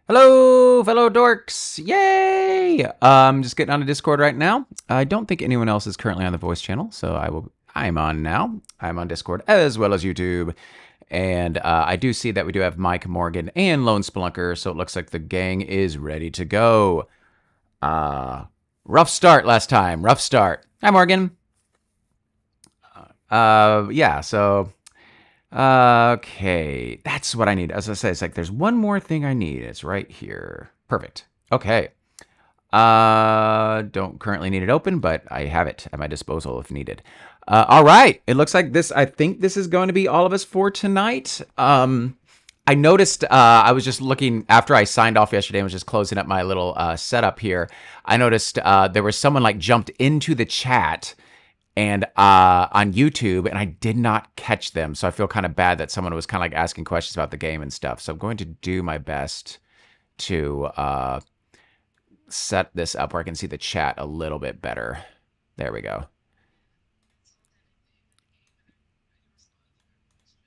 Hello, fellow dorks! Yay! Just getting on the Discord right now. I don't think anyone else is currently on the voice channel, so I'm on now. I'm on Discord as well as YouTube, and I do see that we do have Mike, Morgan, and Lone Spelunker. So it looks like the gang is ready to go. Rough start last time. Rough start. Hi, Morgan. Yeah. So okay, that's what I need. As I say, it's like there's one more thing I need. It's right here. Perfect. Okay. Don't currently need it open, but I have it at my disposal if needed. All right. It looks like this. I think this is going to be all of us for tonight. I noticed. I was just looking after I signed off yesterday and was just closing up my little setup here. I noticed there was someone like jumped into the chat and on YouTube, and I did not catch them. So I feel kind of bad that someone was kind of like asking questions about the game and stuff. So I'm going to do my best to set this up where I can see the chat a little bit better. There we go.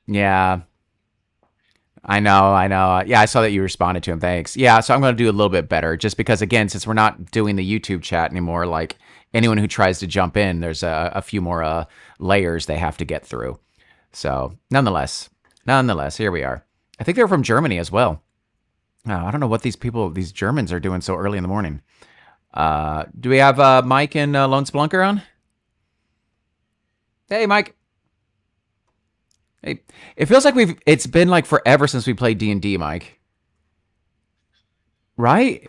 Yeah, I know, I know. Yeah, I saw that you responded to him. Thanks. Yeah, so I'm going to do a little bit better just because, again, since we're not doing the YouTube chat anymore, like anyone who tries to jump in, there's a few more layers they have to get through. So, nonetheless, here we are. I think they're from Germany as well. I don't know what these Germans are doing so early in the morning. Do we have Mike and Lone Spelunker on? Hey, Mike. Hey, it feels like it's been like forever since we played D&D, Mike. Right?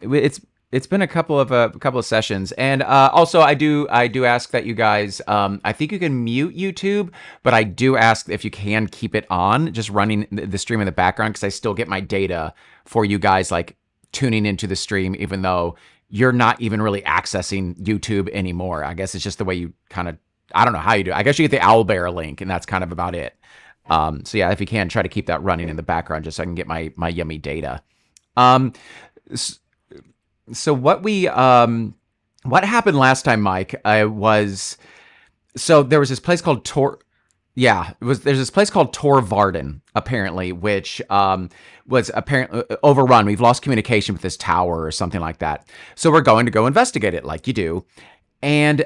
It's been a couple of sessions, and also I do ask that you guys. I think you can mute YouTube, but I do ask if you can keep it on, just running the stream in the background, because I still get my data for you guys like tuning into the stream, even though you're not even really accessing YouTube anymore. I guess it's just the way you kind of. I don't know how you do it. I guess you get the Owlbear link, and that's kind of about it. So yeah, if you can, try to keep that running in the background just so I can get my yummy data. Um, so what happened last time, Mike? Was so there was this place called Tor. Yeah, there's this place called Tor Varden apparently, which was apparently overrun. We've lost communication with this tower or something like that. So we're going to go investigate it, like you do, and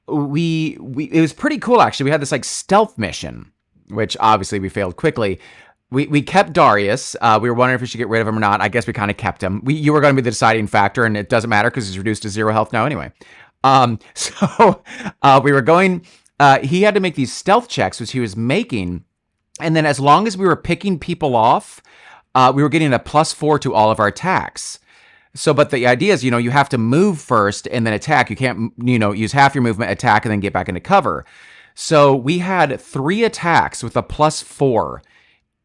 we it was pretty cool actually. We had this like stealth mission, which obviously we failed quickly. We kept Darius. We were wondering if we should get rid of him or not. I guess we kind of kept him. You were going to be the deciding factor, and it doesn't matter because he's reduced to 0 health now anyway. So we were going. He had to make these stealth checks, which he was making, and then as long as we were picking people off, we were getting a +4 to all of our attacks. So, but the idea is, you have to move first and then attack. You can't, use half your movement, attack, and then get back into cover. So we had 3 attacks with a +4,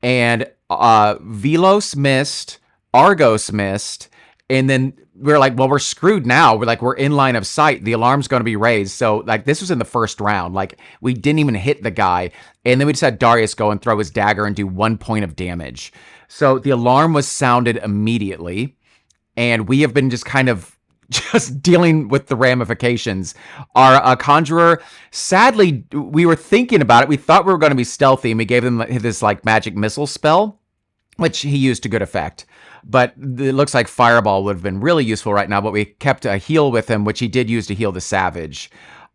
and Velos missed, Argos missed, and then we're like, well, we're screwed now. We're in line of sight. The alarm's going to be raised. So like this was in the first round. Like we didn't even hit the guy, and then we just had Darius go and throw his dagger and do 1 point of damage. So the alarm was sounded immediately, and we have been just kind of just dealing with the ramifications. Our conjurer, sadly, we were thinking about it. We thought we were going to be stealthy, and we gave him this like magic missile spell, which he used to good effect. But it looks like Fireball would have been really useful right now, but we kept a heal with him, which he did use to heal the Savage.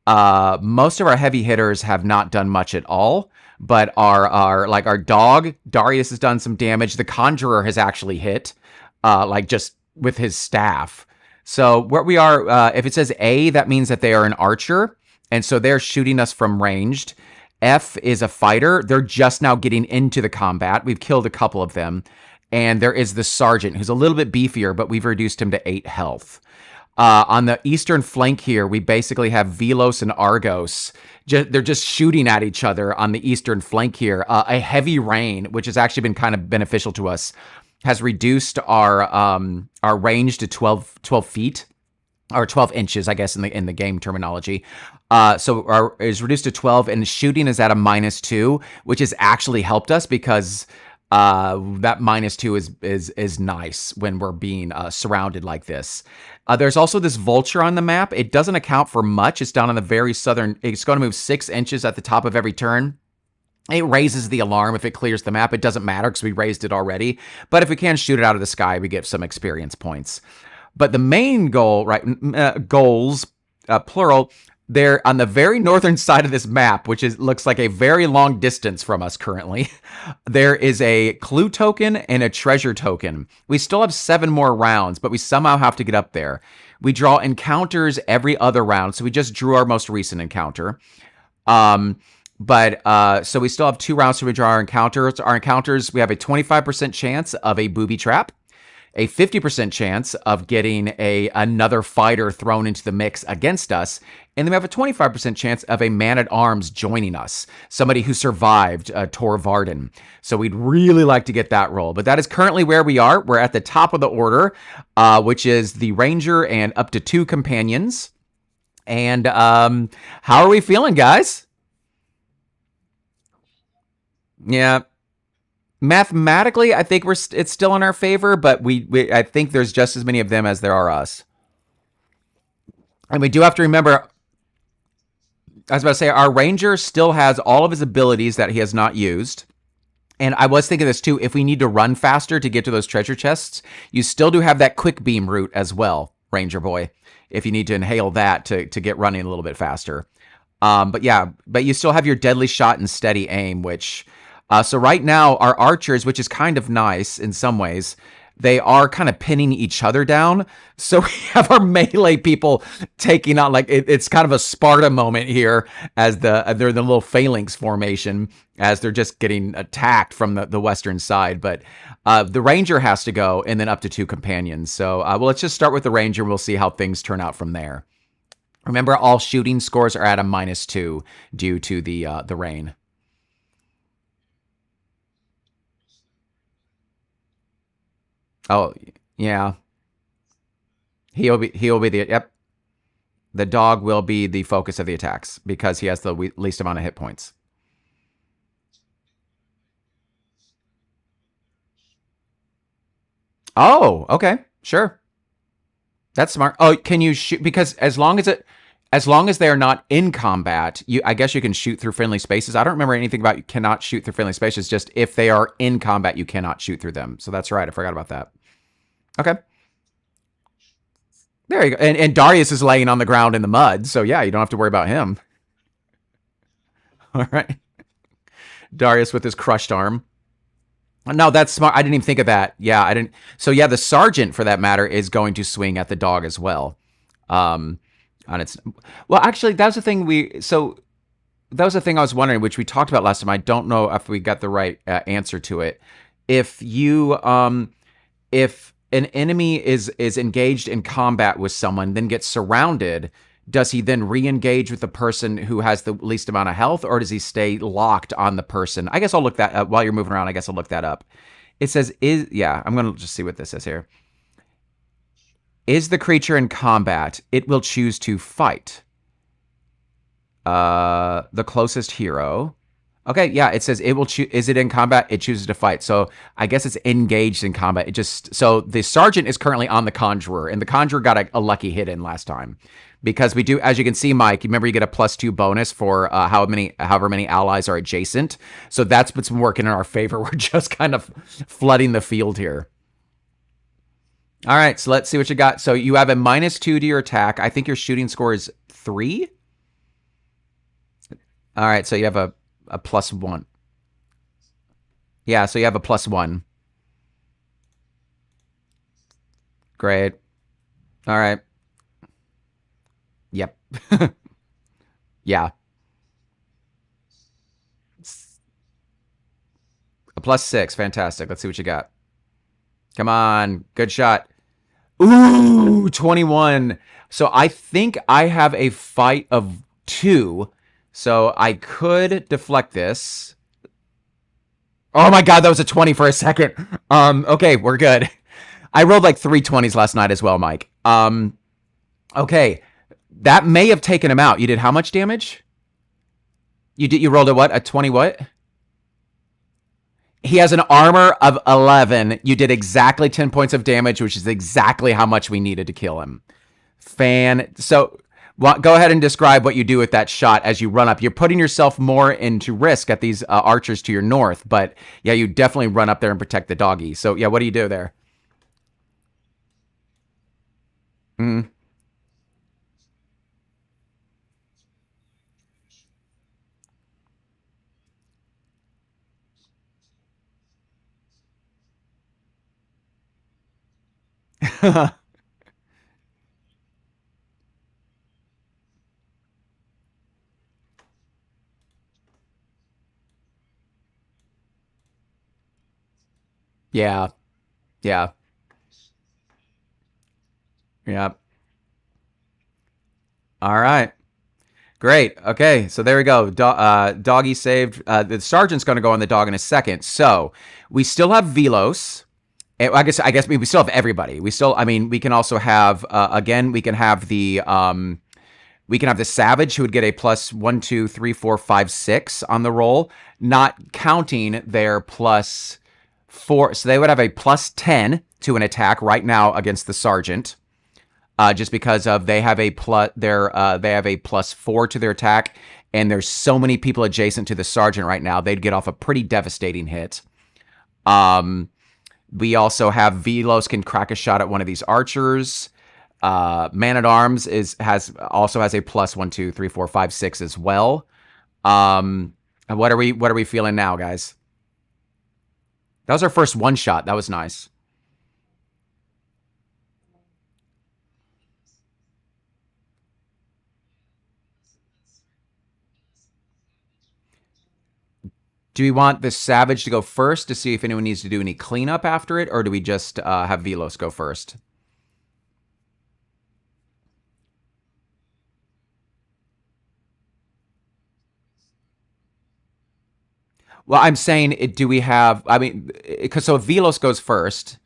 Most of our heavy hitters have not done much at all, but our dog, Darius, has done some damage. The Conjurer has actually hit, just with his staff. So where we are, if it says A, that means that they are an archer, and so they're shooting us from ranged. F is a fighter. They're just now getting into the combat. We've killed a couple of them. And there is the sergeant, who's a little bit beefier, but we've reduced him to 8 health. On the eastern flank here, we basically have Velos and Argos. They're just shooting at each other on the eastern flank here. A heavy rain, which has actually been kind of beneficial to us, has reduced our range to 12 feet. Or 12 inches, I guess, in the game terminology. So is reduced to 12, and shooting is at a -2, which has actually helped us because that -2 is nice when we're being surrounded like this. There's also this vulture on the map. It doesn't account for much. It's down on the very southern. It's going to move 6 inches at the top of every turn. It raises the alarm if it clears the map. It doesn't matter because we raised it already. But if we can shoot it out of the sky, we get some experience points. But the main goal, right, goals, plural, they're on the very northern side of this map, which looks like a very long distance from us currently. There is a clue token and a treasure token. We still have 7 more rounds, but we somehow have to get up there. We draw encounters every other round, so we just drew our most recent encounter. So we still have 2 rounds to draw our encounters. Our encounters, we have a 25% chance of a booby trap, a 50% chance of getting another fighter thrown into the mix against us, and then we have a 25% chance of a man-at-arms joining us, somebody who survived Tor Varden. So we'd really like to get that roll, but that is currently where we are. We're at the top of the order, which is the Ranger and up to 2 companions. And how are we feeling, guys? Yeah. Mathematically, I think it's still in our favor, but I think there's just as many of them as there are us. And we do have to remember, I was about to say, our Ranger still has all of his abilities that he has not used. And I was thinking this too, if we need to run faster to get to those treasure chests, you still do have that quick beam route as well, Ranger boy, if you need to inhale that to get running a little bit faster. But you still have your deadly shot and steady aim, which... so right now, our archers, which is kind of nice in some ways, they are kind of pinning each other down. So we have our melee people taking on, like, it's kind of a Sparta moment here as they're in the little phalanx formation as they're just getting attacked from the western side. But the Ranger has to go, and then up to 2 companions. So let's just start with the Ranger. We'll see how things turn out from there. Remember, all shooting scores are at a -2 due to the rain. Oh, yeah. He'll be the, yep. The dog will be the focus of the attacks because he has the least amount of hit points. Oh, okay. Sure. That's smart. Oh, can you shoot? Because as long as they are not in combat, I guess you can shoot through friendly spaces. I don't remember anything about you cannot shoot through friendly spaces. Just if they are in combat, you cannot shoot through them. So that's right. I forgot about that. Okay. There you go. And Darius is laying on the ground in the mud. So yeah, you don't have to worry about him. All right. Darius with his crushed arm. No, that's smart. I didn't even think of that. Yeah, I didn't. So yeah, the sergeant, for that matter, is going to swing at the dog as well. On its. Well, actually, that was the thing that was the thing I was wondering, which we talked about last time. I don't know if we got the right answer to it. If an enemy is engaged in combat with someone, then gets surrounded, does he then re-engage with the person who has the least amount of health, or does he stay locked on the person? I guess I'll look that up while you're moving around. I guess I'll look that up. It says, I'm going to just see what this says here. Is the creature in combat? It will choose to fight. The closest hero. Okay, yeah, it says it will choose. Is it in combat? It chooses to fight. So I guess it's engaged in combat. So the sergeant is currently on the conjurer, and the conjurer got a lucky hit in last time. Because we do, as you can see, Mike, you remember you get a +2 bonus for however many allies are adjacent. So that's what's been working in our favor. We're just kind of flooding the field here. All right, so let's see what you got. So you have a -2 to your attack. I think your shooting score is 3. All right, so you have a +1. Yeah, so you have a +1. Great. All right. Yep. Yeah. A +6. Fantastic. Let's see what you got. Come on. Good shot. Ooh, 21. So I think I have a fight of 2. So I could deflect this. Oh my God, that was a 20 for a second. Okay, we're good. I rolled like 3 20s last night as well, Mike. Okay. That may have taken him out. You did how much damage? You rolled a what? A 20 what? He has an armor of 11. You did exactly 10 points of damage, which is exactly how much we needed to kill him. So Well, go ahead and describe what you do with that shot as you run up. You're putting yourself more into risk at these archers to your north, but yeah, you definitely run up there and protect the doggy. So yeah, what do you do there? Mm. Yeah, yeah, yeah. All right. Great. Okay, so there we go. Doggy saved. The sergeant's going to go on the dog in a second. So we still have Velos. I guess we still have everybody. We still. I mean, we can also have again. We can have the savage who would get a plus 1, 2, 3, 4, 5, 6 on the roll, not counting their +4. So they would have a +10 to an attack right now against the sergeant. Just because of they have a +4 to their attack, and there's so many people adjacent to the sergeant right now, they'd get off a pretty devastating hit. Um, we also have Velos can crack a shot at one of these archers. Man at Arms has a +1, 2, 3, 4, 5, 6 as well. What are we feeling now, guys? That was our first one shot. That was nice. Do we want the Savage to go first to see if anyone needs to do any cleanup after it, or do we just have Velos go first? Well, I'm saying, do we have? I mean, because so if Velos goes first,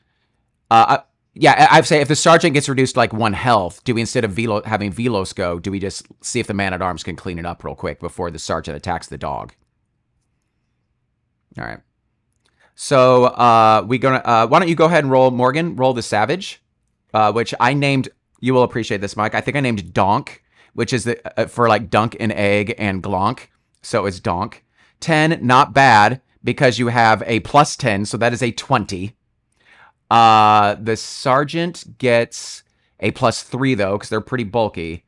yeah, I'd say if the sergeant gets reduced to like 1 health, do we instead of having Velos go, do we just see if the man at arms can clean it up real quick before the sergeant attacks the dog? All right. So we gonna why don't you go ahead and roll, Morgan? Roll the Savage, which I named. You will appreciate this, Mike. I think I named Donk, which is for like dunk and egg and glonk. So it's Donk. 10, not bad because you have a +10, so that is a 20. The sergeant gets a +3 though because they're pretty bulky.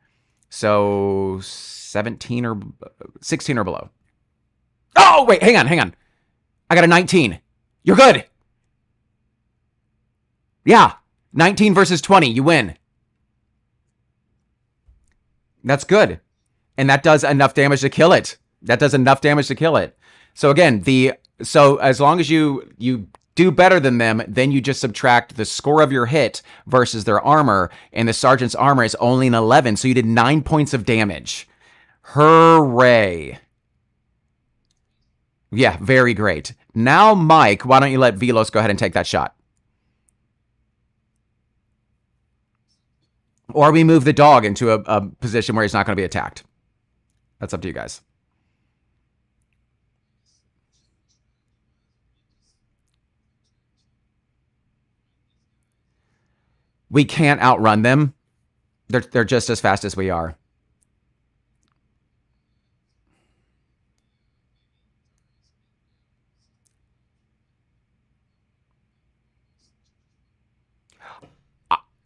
So 17 or 16 or below. Oh wait, hang on. I got a 19. You're good. Yeah. 19 versus 20. You win. That's good. And that does enough damage to kill it. That does enough damage to kill it. So again, so as long as you do better than them, then you just subtract the score of your hit versus their armor, and the sergeant's armor is only an 11, so you did 9 points of damage. Hooray. Yeah, very great. Now, Mike, why don't you let Velos go ahead and take that shot? Or we move the dog into a position where he's not going to be attacked. That's up to you guys. We can't outrun them. They're just as fast as we are.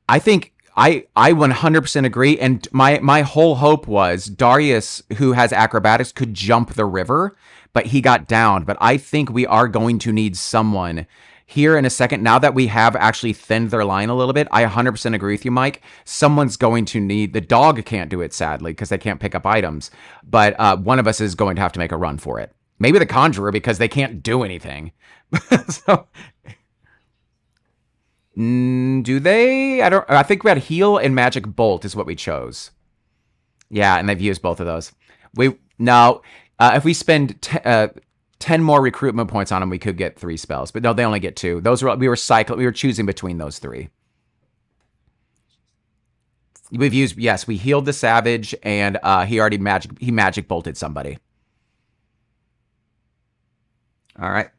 I think I 100% agree, and my whole hope was Darius, who has acrobatics, could jump the river, but he got downed. But I think we are going to need someone here in a second. Now that we have actually thinned their line a little bit, I 100% agree with you, Mike. Someone's going to need the dog. Can't do it sadly because they can't pick up items, but one of us is going to have to make a run for it. Maybe the conjurer because they can't do anything. So do they? I don't. I think we had heal and magic bolt is what we chose. Yeah, and they've used both of those. We now, if we spend 10 more recruitment points on them, we could get 3 spells. But no, they only get 2. Those were we were cycling. We were choosing between those 3. We've used yes. We healed the savage, and he magic bolted somebody. All right.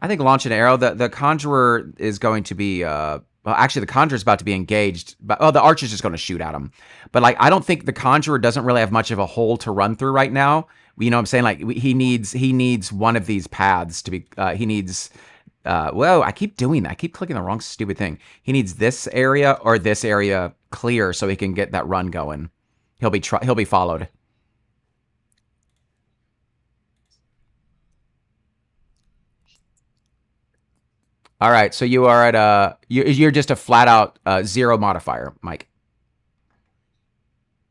I think launch an arrow. The conjurer is going to be well, actually, the conjurer's about to be engaged, but oh, the archer's just going to shoot at him. But like, I don't think the conjurer doesn't really have much of a hole to run through right now. You know what I'm saying? Like, he needs one of these paths to be. He needs. Whoa! I keep doing that. I keep clicking the wrong stupid thing. He needs this area or this area clear so he can get that run going. He'll be followed. All right, so you are at you're just a flat out 0 modifier, Mike.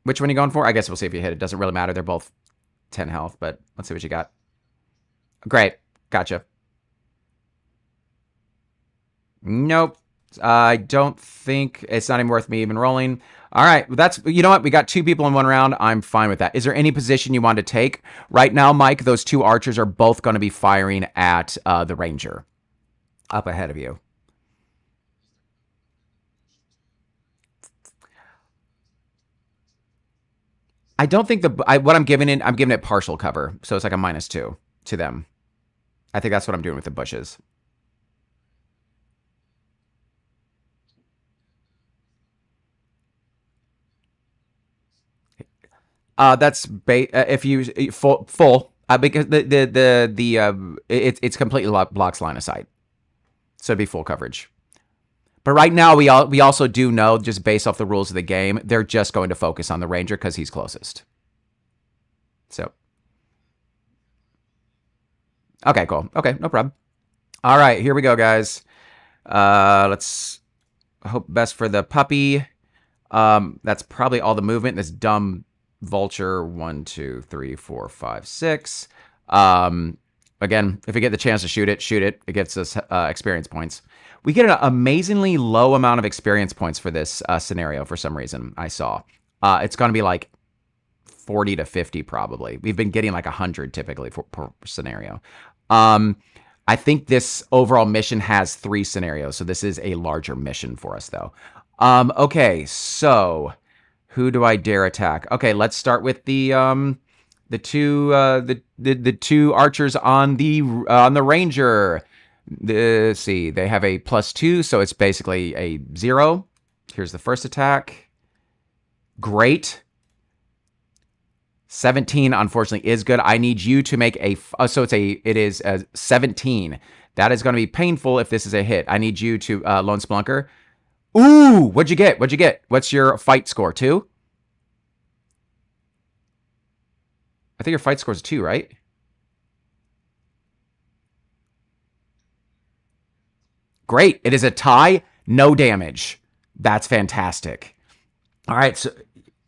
Which one are you going for? I guess we'll see if you hit. It doesn't really matter. They're both 10 health, but let's see what you got. Great, gotcha. Nope. I don't think it's not even worth me even rolling. All right, that's, you know what? We got 2 people in 1 round. I'm fine with that. Is there any position you want to take right now, Mike? Those 2 archers are both going to be firing at the ranger up ahead of you. I don't think what I'm giving it partial cover, so it's like a -2 to them. I think that's what I'm doing with the bushes. That's if you full because it's completely blocks line of sight, so it'd be full coverage. But right now we also do know, just based off the rules of the game, they're just going to focus on the ranger because he's closest. So okay, cool. Okay, no problem. All right, here we go, guys. Let's hope best for the puppy. That's probably all the movement. This dumb vulture, 1, 2, 3, 4, 5, 6. Again, if we get the chance to shoot it, shoot it. It gets us experience points. We get an amazingly low amount of experience points for this scenario for some reason, I saw. It's going to be like 40 to 50 probably. We've been getting like 100 typically per scenario. I think this overall mission has 3 scenarios, so this is a larger mission for us though. Okay, so who do I dare attack? Okay, let's start with the 2 archers on the ranger. Let's see, they have a +2, so it's basically a 0. Here's the first attack. Great. 17, unfortunately, is good. I need you to make a, so it is a 17. That is going to be painful if this is a hit. I need you to, Lone Splunker. Ooh, what'd you get? What'd you get? What's your fight score, 2? I think your fight score is 2, right? Great. It is a tie, no damage. That's fantastic. All right, so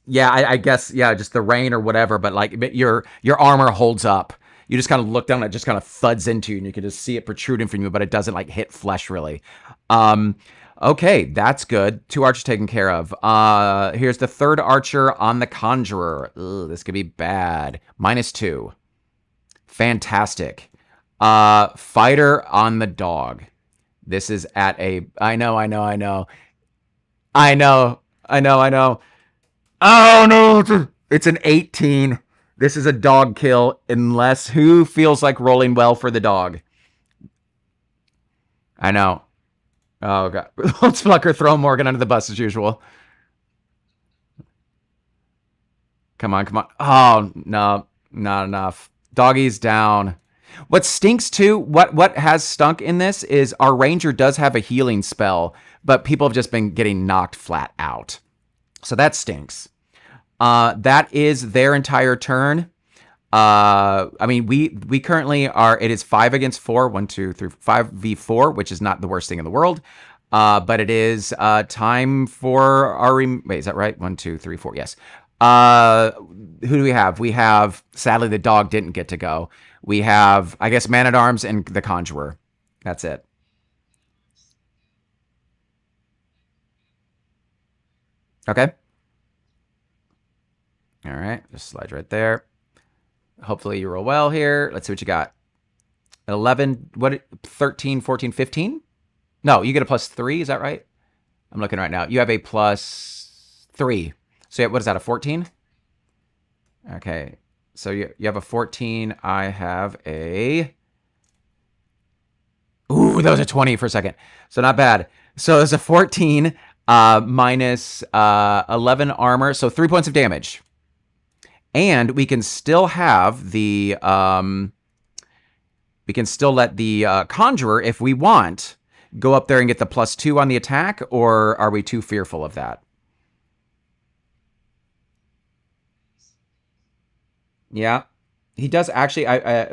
yeah, I guess, yeah, just the rain or whatever, but like your armor holds up. You just kind of look down, and it just kind of thuds into you, and you can just see it protruding from you, but it doesn't like hit flesh really. Okay, that's good. 2 archers taken care of. Here's the 3rd archer on the conjurer. Ugh, this could be bad. -2. Fantastic. Fighter on the dog. This is at a, I know. Oh no, it's an 18. This is a dog kill, unless who feels like rolling well for the dog? I know. Oh god. Let's Flucker throw Morgan under the bus as usual. Come on. Oh no, not enough. Doggy's down. What stinks too, what has stunk in this is our ranger does have a healing spell, but people have just been getting knocked flat out. So that stinks. That is their entire turn. I mean, we currently are, it is 5 against 4, 1, 2, 3, 5v4, which is not the worst thing in the world. But it is time for our, wait, is that right? 1, 2, 3, 4, yes. Who do we have? We have, sadly, the dog didn't get to go. We have, I guess, Man-at-Arms and the Conjurer. That's it. Okay. All right, just slide right there. Hopefully you roll well here. Let's see what you got. 11, what, 13, 14, 15? No, you get a +3, is that right? I'm looking right now. You have a +3. So what is that, a 14? Okay, so you have a 14. I have a that was a 20 for a second. So not bad. So there's a 14 minus 11 armor. So 3 points of damage. And we can still have the... we can still let the Conjurer, if we want, go up there and get the +2 on the attack, or are we too fearful of that? Yeah. He does actually.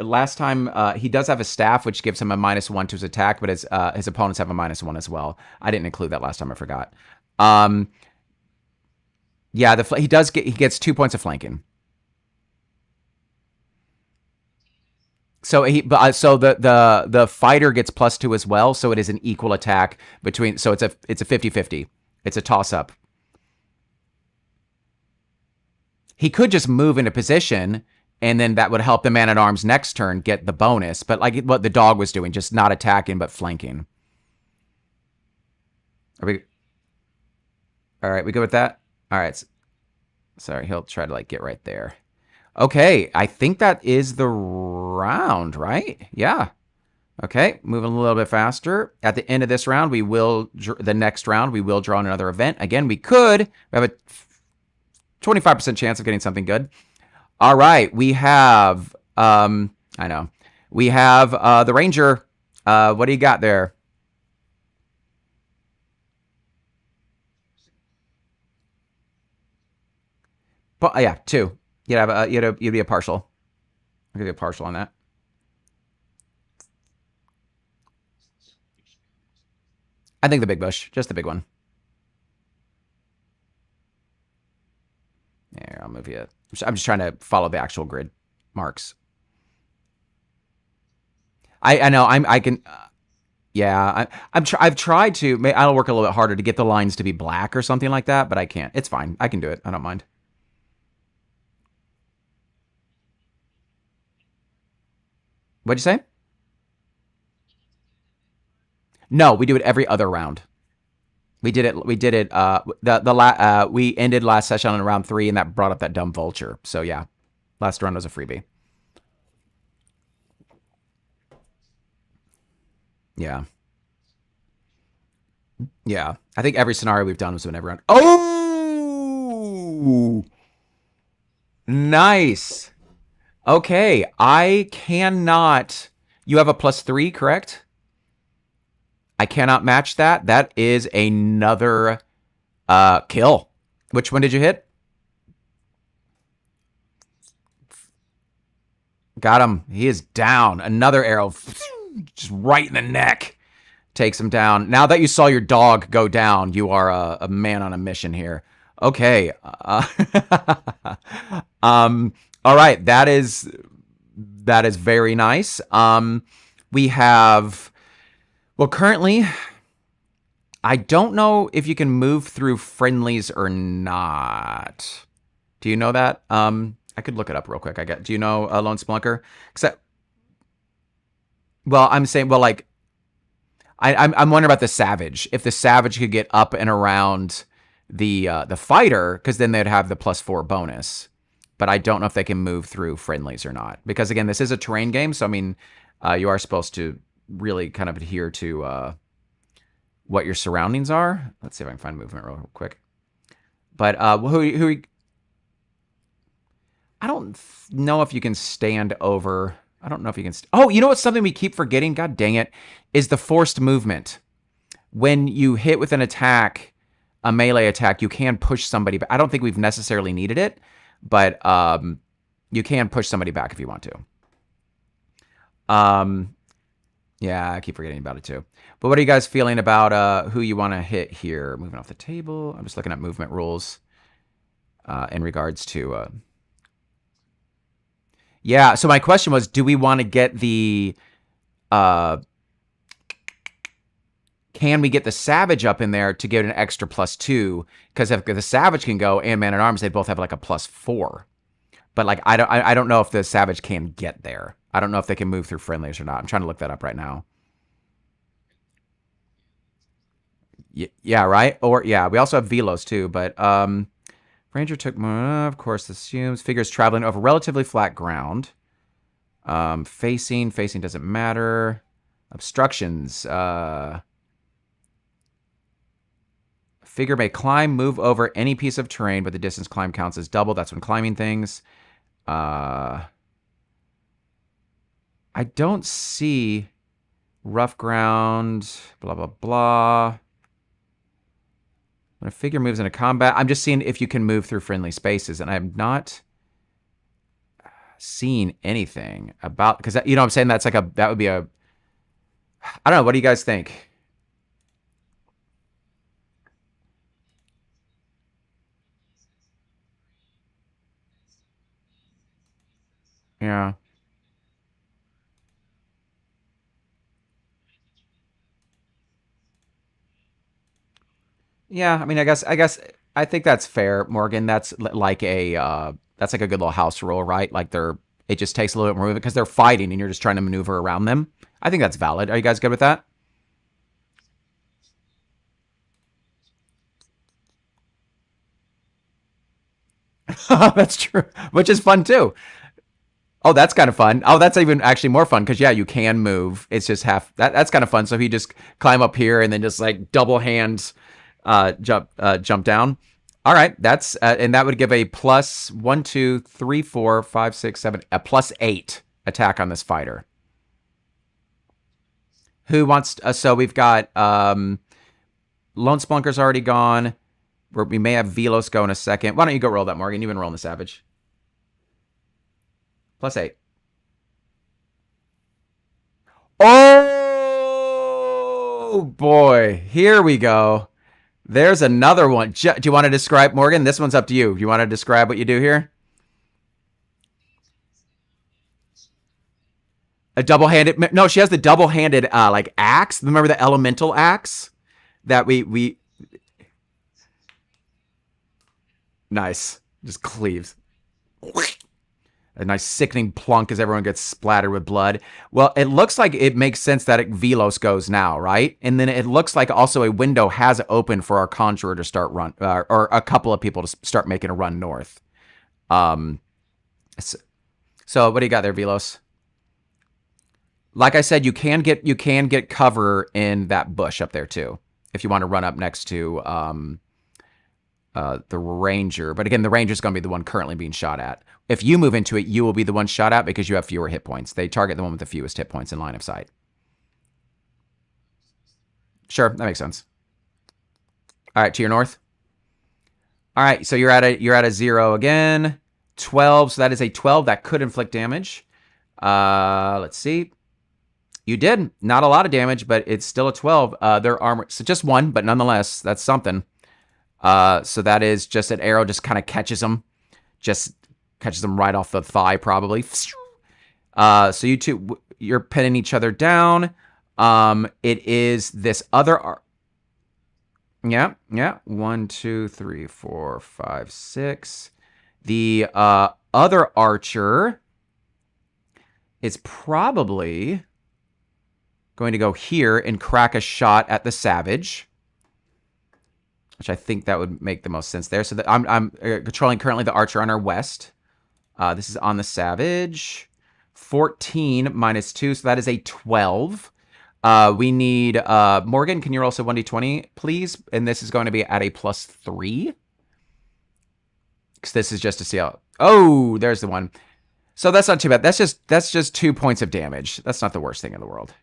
Last time he does have a staff, which gives him a -1 to his attack, but his opponents have a -1 as well. I didn't include that last time. I forgot. Um, yeah, he gets 2 points of flanking. So so the fighter gets +2 as well. So it is an equal attack between. So it's a 50-50. It's a toss up. He could just move into position, and then that would help the man-at-arms next turn get the bonus. But like what the dog was doing, just not attacking, but flanking. Are we... All right, we good with that? All right. Sorry, he'll try to like get right there. Okay, I think that is the round, right? Yeah. Okay, moving a little bit faster. At the end of this round, the next round, we will draw another event. Again, we have a 25% chance of getting something good. All right, we have, I know. We have the Ranger. What do you got there? But yeah, 2. You'd be a partial. I'll give you a partial on that. I think the big bush, just the big one. There, I'll move you. I'm just trying to follow the actual grid marks. I know I can. Yeah, I've tried to. I'll work a little bit harder to get the lines to be black or something like that, but I can't. It's fine. I can do it. I don't mind. What'd you say? No, we do it every other round. We did it. We did it. We ended last session on round 3, and that brought up that dumb vulture. So yeah, last round was a freebie. Yeah, yeah. I think every scenario we've done was when everyone. Oh, nice. Okay, I cannot. You have a +3, correct? I cannot match that. That is another kill. Which one did you hit? Got him. He is down. Another arrow just right in the neck takes him down. Now that you saw your dog go down, you are a man on a mission here. Okay. All right. That is very nice. We have... Well, currently, I don't know if you can move through friendlies or not. Do you know that? I could look it up real quick. Do you know Lone Splunker? Well, I'm saying, well, like, I'm wondering about the Savage. If the Savage could get up and around the fighter, because then they'd have the +4 bonus. But I don't know if they can move through friendlies or not. Because again, this is a terrain game, so I mean, you are supposed to really kind of adhere to what your surroundings are. Let's see if I can find movement real quick. But I don't know if you can stand over. I don't know if you can. Oh, you know what's something we keep forgetting? God dang it! Is the forced movement. When you hit with an attack, a melee attack, you can push somebody back. I don't think we've necessarily needed it, but you can push somebody back if you want to. Yeah, I keep forgetting about it too. But what are you guys feeling about who you want to hit here? Moving off the table. I'm just looking at movement rules in regards to... Yeah, so my question was, do we want to get the... can we get the Savage up in there to get an extra +2? Because if the Savage can go and Man-at-Arms, they both have like a +4. But like I don't know if the Savage can get there. I don't know if they can move through friendlies or not. I'm trying to look that up right now. Yeah, right? Or, yeah, we also have Velos too, but Ranger took, of course, assumes figures traveling over relatively flat ground. Facing doesn't matter. Obstructions. Figure may climb, move over any piece of terrain, but the distance climb counts as double. That's when climbing things. I don't see rough ground, blah, blah, blah. When a figure moves into combat, I'm just seeing if you can move through friendly spaces, and I'm not seeing anything about, because, you know what I'm saying? That's like that would be a, I don't know. What do you guys think? Yeah. Yeah, I mean, I think that's fair, Morgan. That's like a good little house rule, right? Like it just takes a little bit more movement because they're fighting and you're just trying to maneuver around them. I think that's valid. Are you guys good with that? That's true, which is fun too. Oh, that's kind of fun. Oh, that's even actually more fun because yeah, you can move. It's just half. That's kind of fun. So he just climb up here and then just like double hands, jump down. All right, that's and that would give a plus 1, 2, 3, 4, 5, 6, 7, a plus 8 attack on this fighter. Who wants? So we've got Lone Splunker's already gone. We may have Velos go in a second. Why don't you go roll that, Morgan? You've been rolling the Savage. Plus 8. Oh boy, here we go. There's another one. Do you want to describe, Morgan? This one's up to you. You want to describe what you do here? A double-handed. No, she has the double-handed like axe. Remember the elemental axe that we nice just cleaves. A nice sickening plunk as everyone gets splattered with blood. Well, it looks like it makes sense that Velos goes now, right? And then it looks like also a window has opened for our conjurer to start run, or a couple of people to start making a run north. Um, so what do you got there, Velos? Like I said, you can get cover in that bush up there too, if you want to run up next to the ranger. But again, the ranger's going to be the one currently being shot at. If you move into it, you will be the one shot at because you have fewer hit points. They target the one with the fewest hit points in line of sight. Sure, that makes sense. All right, to your north. All right, so you're at a 0 again. 12, so that is a 12 that could inflict damage. Let's see. You did not a lot of damage, but it's still a 12. Their armor, so just one, but nonetheless, that's something. So that is just an arrow, just kind of just catches them right off the thigh, probably. So you two, you're pinning each other down. It is this other. Yeah. 1, 2, 3, 4, 5, 6. The other archer is probably going to go here and crack a shot at the savage, which I think that would make the most sense there. So that I'm controlling currently the archer on our west. This is on the savage. 14 minus 2, so that is a 12. We need Morgan. Can you roll also 1d20, please? And this is going to be at a plus 3. Because this is just to see how. Oh, there's the one. So that's not too bad. That's just 2 points of damage. That's not the worst thing in the world.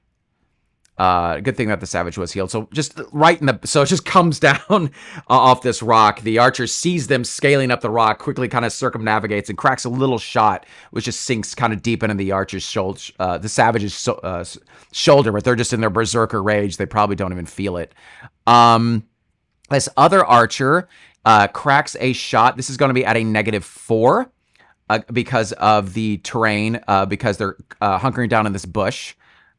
Good thing that the savage was healed. So just right in the, so it just comes down off this rock. The archer sees them scaling up the rock, quickly kind of circumnavigates and cracks a little shot, which just sinks kind of deep into the archer's shoulder, the savage's shoulder, but they're just in their berserker rage. They probably don't even feel it. This other archer cracks a shot. This is going to be at a -4 because of the terrain, because they're hunkering down in this bush.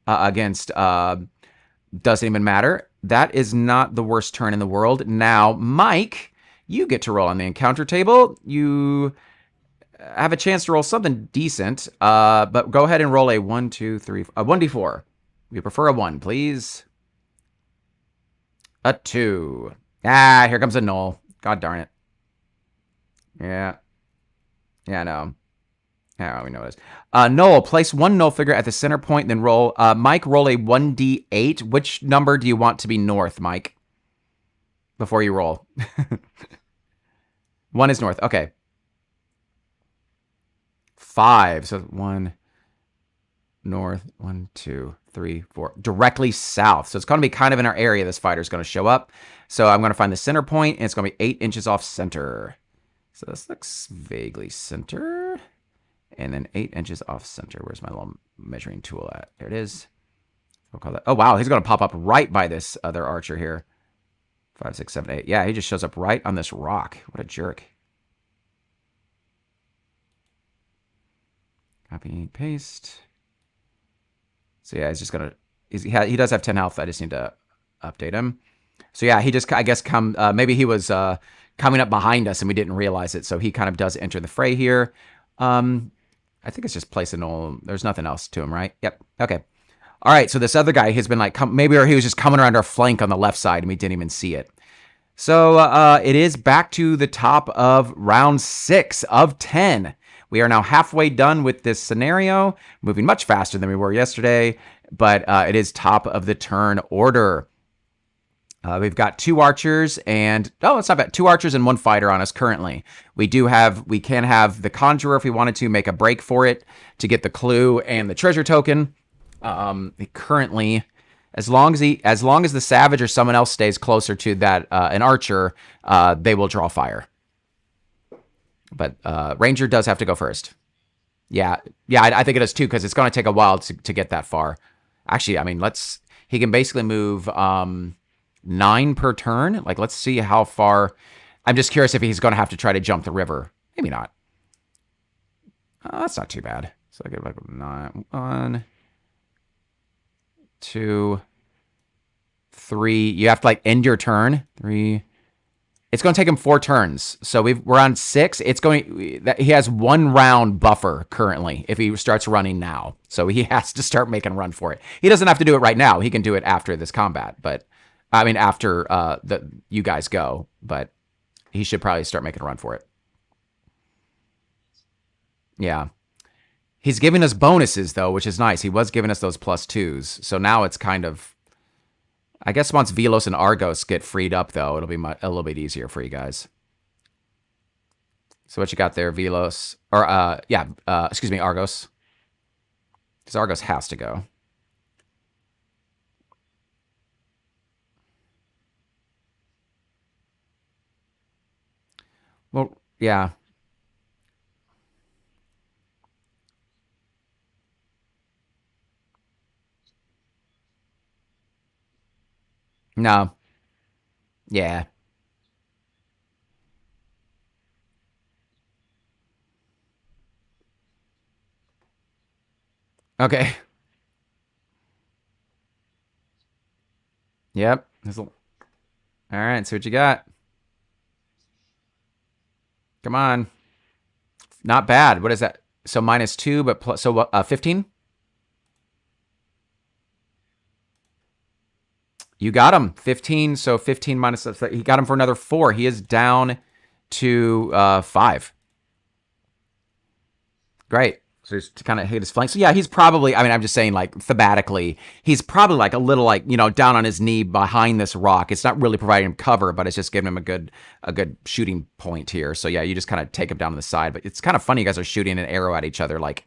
Against doesn't even matter. That is not the worst turn in the world. Now, Mike, you get to roll on the encounter table. You have a chance to roll something decent, but go ahead and roll a 1, 2, 3, 1d4. We prefer a 1, please. A 2. Ah, here comes a null. God darn it. Yeah, no. Yeah, we know it is. Noel, place one null figure at the center point, then roll. Mike, roll a 1d8. Which number do you want to be north, Mike? Before you roll. One is north. Okay. 5. So 1 north, 1, 2, 3, 4. Directly south. So it's going to be kind of in our area this fighter is going to show up. So I'm going to find the center point, and it's going to be 8 inches off center. So this looks vaguely center. And then 8 inches off center. Where's my little measuring tool at? There it is. We'll call that. Oh, wow. He's going to pop up right by this other archer here. 5, 6, 7, 8. Yeah, he just shows up right on this rock. What a jerk. Copy, paste. So yeah, he's just going to... He does have 10 health. I just need to update him. So yeah, he just, I guess, maybe he was coming up behind us and we didn't realize it. So he kind of does enter the fray here. I think it's just place a null. There's nothing else to him, right? Yep. Okay. All right. So this other guy has been like, maybe he was just coming around our flank on the left side and we didn't even see it. So it is back to the top of round 6 of 10. We are now halfway done with this scenario, moving much faster than we were yesterday, but it is top of the turn order. We've got 2 archers and, oh, it's not bad, 2 archers and 1 fighter on us currently. We can have the conjurer if we wanted to make a break for it to get the clue and the treasure token. Currently, as long as the savage or someone else stays closer to that, an archer, they will draw fire. But ranger does have to go first. Yeah, I think it is too, because it's going to take a while to get that far. Actually, I mean, he can basically move 9 per turn. Like, let's see how far. I'm just curious if he's going to have to try to jump the river. Maybe not. That's not too bad. So I get like 9. 1, 2, 3. You have to like end your turn. 3. It's going to take him 4 turns. So we're on 6. He has 1 round buffer currently if he starts running now. So he has to start making a run for it. He doesn't have to do it right now. He can do it after this combat, but I mean after you guys go. But he should probably start making a run for it. Yeah. He's giving us bonuses though, which is nice. He was giving us those +2s. So now it's kind of, I guess once Velos and Argos get freed up, though, it'll be a little bit easier for you guys. So what you got there, Velos? Or, excuse me, Argos. Because Argos has to go. Well, yeah. No. Yeah. Okay. Yep. All right, so what you got? Come on. Not bad. What is that? So -2, but plus, so what, 15? You got him. 15, so 15 minus, he got him for another 4. He is down to 5. Great. So he's to kind of hit his flank. So yeah, he's probably, I mean, I'm just saying like thematically, he's probably like a little like, down on his knee behind this rock. It's not really providing him cover, but it's just giving him a good shooting point here. So yeah, you just kind of take him down to the side, but it's kind of funny you guys are shooting an arrow at each other like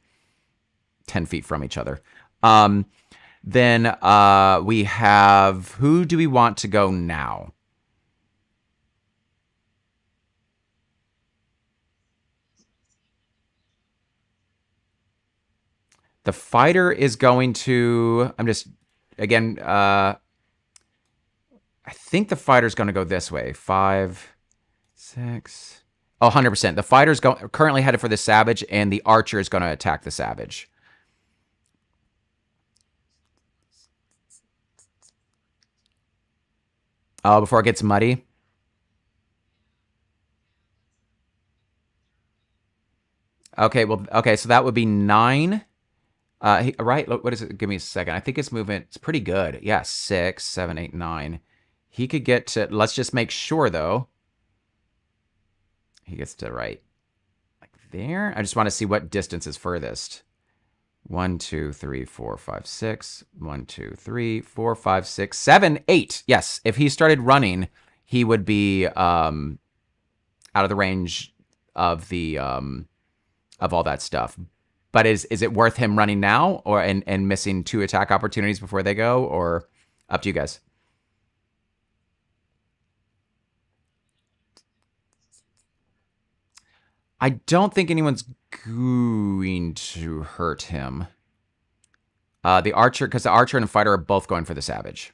10 feet from each other. Then we have, who do we want to go now? The fighter is going to, again, I think the fighter's going to go this way. 5, 6, 100%. The fighter's currently headed for the savage, and the archer is going to attack the savage. Oh, before it gets muddy? Okay, well, okay, so that would be 9. Right, what is it? Give me a second. I think his movement is pretty good. Yeah, 6, 7, 8, 9. He could get to, let's just make sure, though. He gets to right like there. I just want to see what distance is furthest. 1, 2, 3, 4, 5, 6. 1, 2, 3, 4, 5, 6, 7, 8. Yes, if he started running, he would be out of the range of the of all that stuff. But is it worth him running now, or and missing 2 attack opportunities before they go, or up to you guys? I don't think anyone's going to hurt him. The archer, because the archer and the fighter are both going for the savage.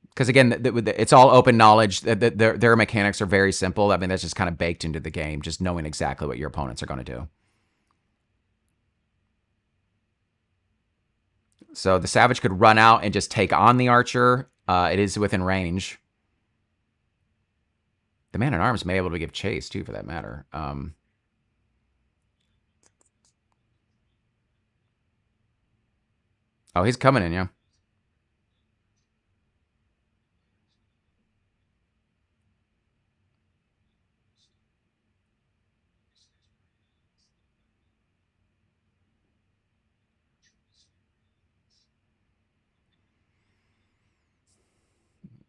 Because again, it's all open knowledge. Their mechanics are very simple. I mean, that's just kind of baked into the game, just knowing exactly what your opponents are going to do. So the savage could run out and just take on the archer. It is within range. The man-at-arms may be able to give chase, too, for that matter. Oh, he's coming in, yeah.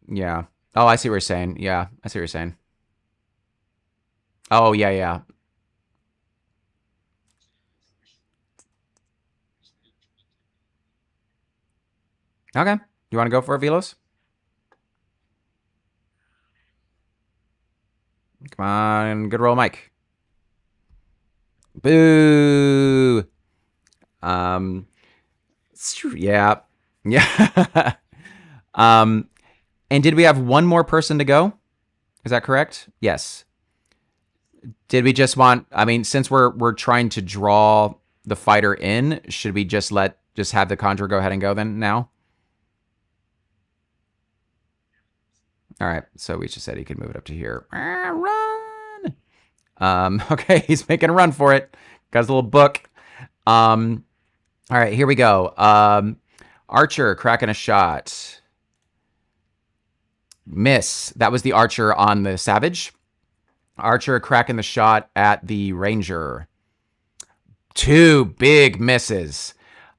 Yeah. Oh, I see what you're saying. Yeah, I see what you're saying. Oh, yeah, yeah. Okay. You want to go for it, Velos? Come on. Good roll, Mike. Boo. Um, yeah. Yeah. And did we have one more person to go? Is that correct? Yes. Did we just want, I mean, since we're trying to draw the fighter in, should we just have the conjurer go ahead and go then now? All right, so we just said he could move it up to here. Run! Okay, he's making a run for it. Got his little book. All right, here we go. Archer cracking a shot. Miss. That was the archer on the savage. Archer cracking the shot at the ranger. 2 big misses.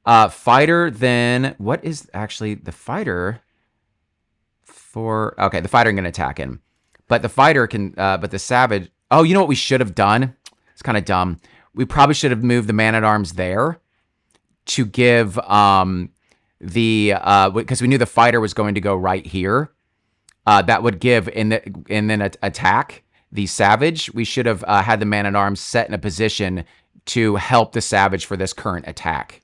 Fighter then, what is actually the fighter for? Okay, the fighter can attack him. But the fighter can, but the savage, oh, you know what we should have done? It's kind of dumb. We probably should have moved the man-at-arms there to give because we knew the fighter was going to go right here. That would give, and then attack the savage. We should have had the man-at-arms set in a position to help the savage for this current attack.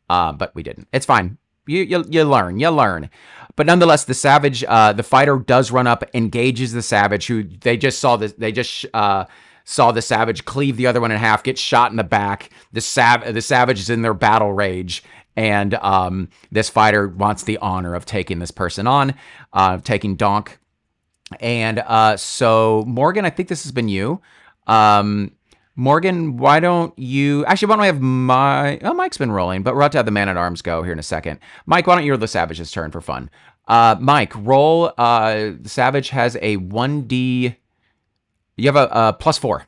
But we didn't. It's fine. You learn. But nonetheless, the savage, the fighter does run up, engages the savage, who they just saw saw the savage cleave the other one in half, get shot in the back. The savage is in their battle rage, and this fighter wants the honor of taking this person on, taking Donk. And so, Morgan, I think this has been you. Morgan, why don't you... Actually, why don't I have Mike's been rolling, but we'll have to have the man-at-arms go here in a second. Mike, why don't you roll the Savage's turn for fun? Mike, roll... the Savage has a 1d... You have a +4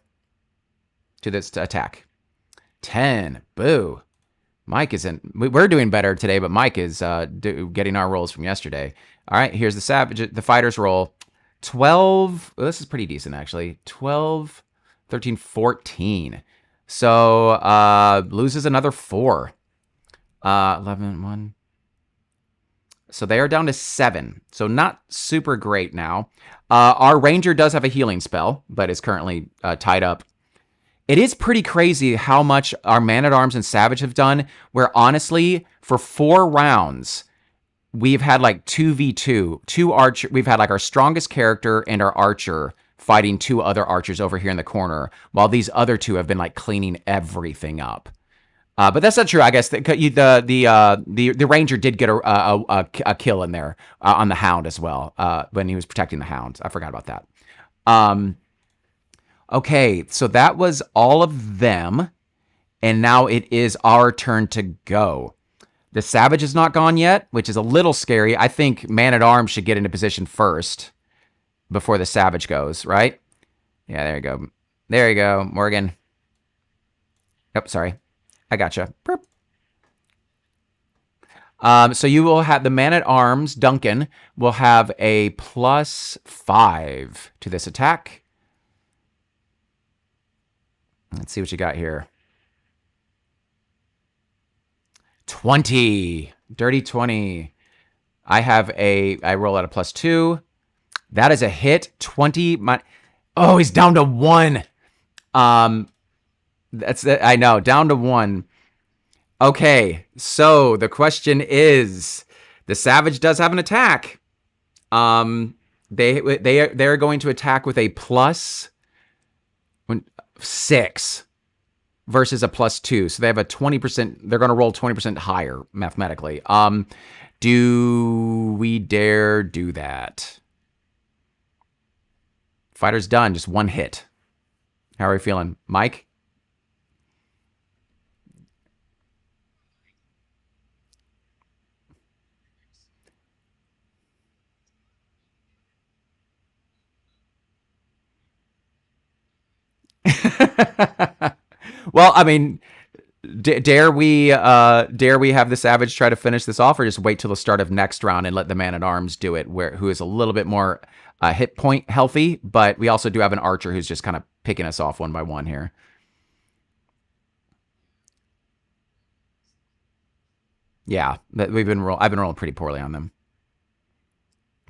to this attack. 10. Boo. Mike isn't... We're doing better today, but Mike is getting our rolls from yesterday. All right, here's the Savage, the fighter's roll. 12... Well, this is pretty decent, actually. 12... 13, 14. So loses another 4. 11, 1. So they are down to 7. So not super great now. Our ranger does have a healing spell, but is currently tied up. It is pretty crazy how much our man-at-arms and savage have done, where honestly, for 4 rounds, we've had like 2v2. 2 archer. We've had like our strongest character and our archer fighting 2 other archers over here in the corner, while these other 2 have been like cleaning everything up. But that's not true. I guess the ranger did get a kill in there on the hound as well when he was protecting the hound. I forgot about that. Okay, so that was all of them, and now it is our turn to go. The savage is not gone yet, which is a little scary. I think man-at-arms should get into position first before the savage goes, right? Yeah, there you go. There you go, Morgan. Oh, sorry. I gotcha. Burp. So you will have the man at arms, Duncan, will have a +5 to this attack. Let's see what you got here. 20. Dirty 20. I roll at a +2. That is a hit. 20. Oh, he's down to 1. I know, down to 1. Okay, so the question is, the Savage does have an attack. They're going to attack with a +6 versus a +2, so they have a 20%. They're going to roll 20% higher mathematically. Do we dare do that? Fighter's done. Just 1 hit. How are we feeling, Mike? Well, I mean, dare we have the Savage try to finish this off, or just wait till the start of next round and let the man at arms do it, who is a little bit more hit point healthy, but we also do have an archer who's just kind of picking us off one by one here. Yeah, I've been rolling pretty poorly on them.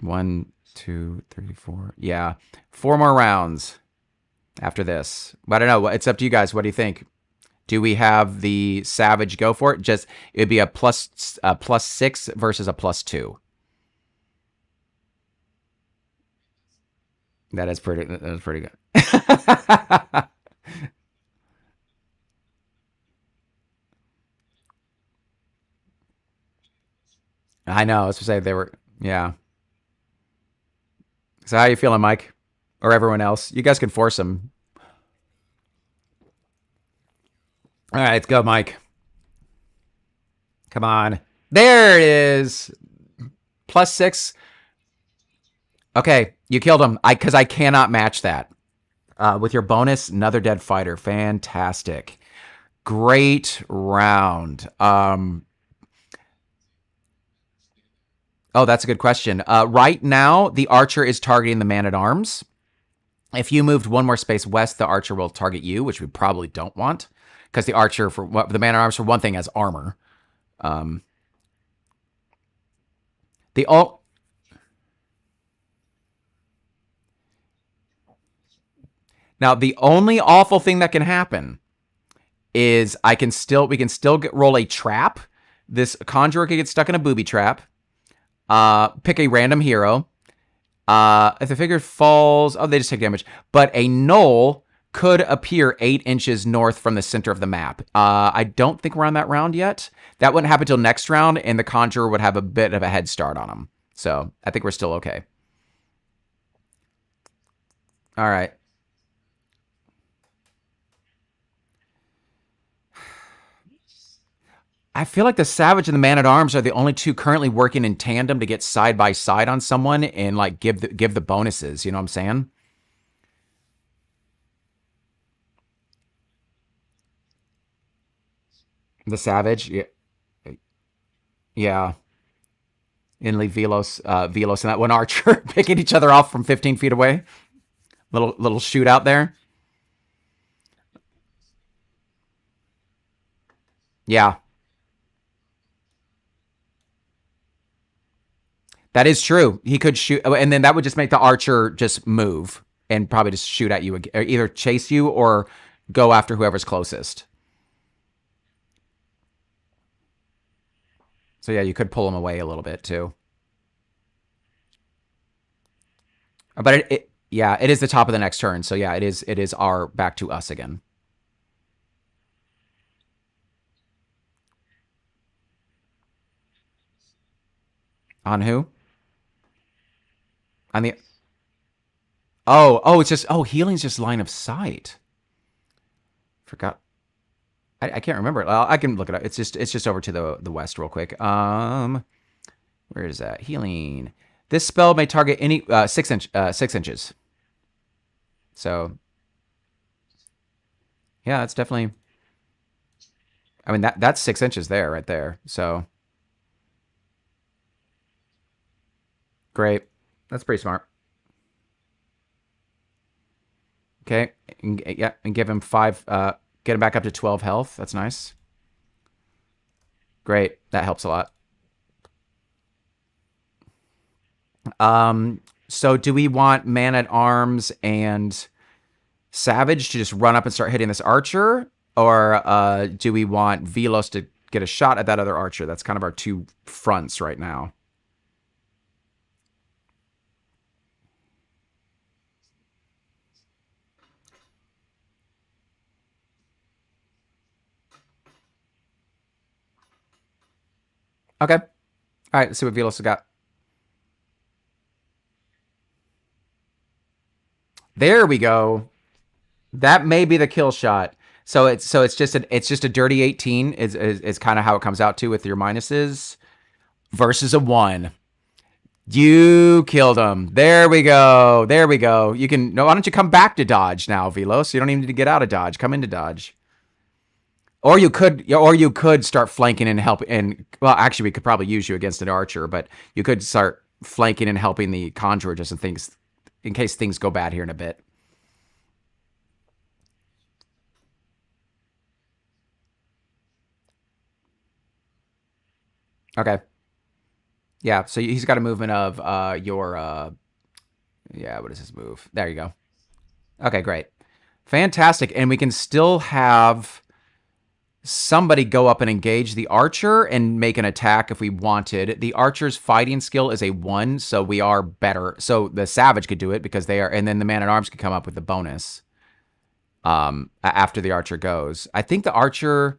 1, 2, 3, 4. Yeah, 4 more rounds after this. But I don't know. It's up to you guys. What do you think? Do we have the Savage go for it? It'd be a +6 versus a +2. That is pretty good. I know. I was to say they were. Yeah. So how you feeling, Mike, or everyone else? You guys can force them. All right, let's go, Mike. Come on. There it is. +6. Okay, you killed him. Because I cannot match that. With your bonus, another dead fighter. Fantastic. Great round. Oh, that's a good question. Right now, the archer is targeting the man at arms. If you moved 1 more space west, the archer will target you, which we probably don't want, because the archer the man at arms, for one thing, has armor. The all. Now, the only awful thing that can happen is we can still roll a trap. This conjurer could get stuck in a booby trap. Pick a random hero. If the figure falls, they just take damage. But a knoll could appear 8 inches north from the center of the map. I don't think we're on that round yet. That wouldn't happen until next round, and the conjurer would have a bit of a head start on him. So I think we're still okay. All right. I feel like the Savage and the Man at Arms are the only two currently working in tandem to get side by side on someone and like give the bonuses. You know what I'm saying? The Savage, yeah, yeah. And leave Velos and that one archer picking each other off from 15 feet away. Little shootout there. Yeah, that is true. He could shoot, and then that would just make the archer just move and probably just shoot at you, or either chase you or go after whoever's closest. So yeah, you could pull him away a little bit too. But yeah, it is the top of the next turn. So yeah, it is our back to us again. On who? On the it's just healing's just line of sight. Forgot. I can't remember. I can look it up. It's just over to the west real quick. Where is that? Healing. This spell may target any 6 inches. So Yeah, that's definitely. I mean, that's 6 inches there, right there. So great. That's pretty smart. Okay. Yeah, and give him 5. Get him back up to 12 health. That's nice. Great. That helps a lot. So do we want man at arms and savage to just run up and start hitting this archer, or do we want Velos to get a shot at that other archer? That's kind of our two fronts right now. Okay. All right. Let's see what Velos has got. There we go. That may be the kill shot. So it's just a dirty 18 is kind of how it comes out to with your minuses versus a 1. You killed him. There we go. There we go. You can no. Why don't you come back to dodge now, Velos? You don't even need to get out of dodge. Come into dodge. Or you could start flanking and help. And well, actually, we could probably use you against an archer, but you could start flanking and helping the conjurer just in case things go bad here in a bit. Okay. Yeah. So he's got a movement of your yeah. What is his move? There you go. Okay. Great. Fantastic. And we can still have somebody go up and engage the archer and make an attack if we wanted. The archer's fighting skill is a 1, so we are better. So the savage could do it because they are, and then the man at arms could come up with the bonus after the archer goes. I think the archer,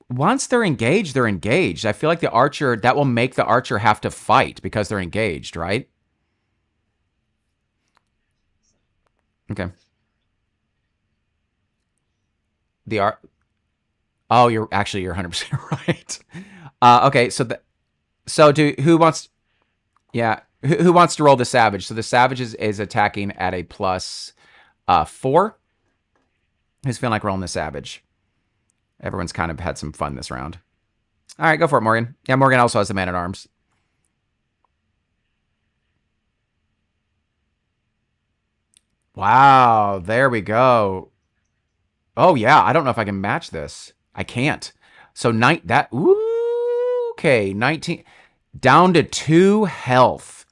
once they're engaged, they're engaged. I feel like the archer, that will make the archer have to fight because they're engaged, right? Okay. The art. Oh, you're 100% right. Okay, so who wants? Yeah, who wants to roll the savage? So the savage is attacking at a plus 4. Who's feeling like rolling the savage? Everyone's kind of had some fun this round. All right, go for it, Morgan. Yeah, Morgan also has the man at arms. Wow, there we go. Oh yeah, I don't know if I can match this. I can't. So night that ooh, okay, 19 down to 2 health.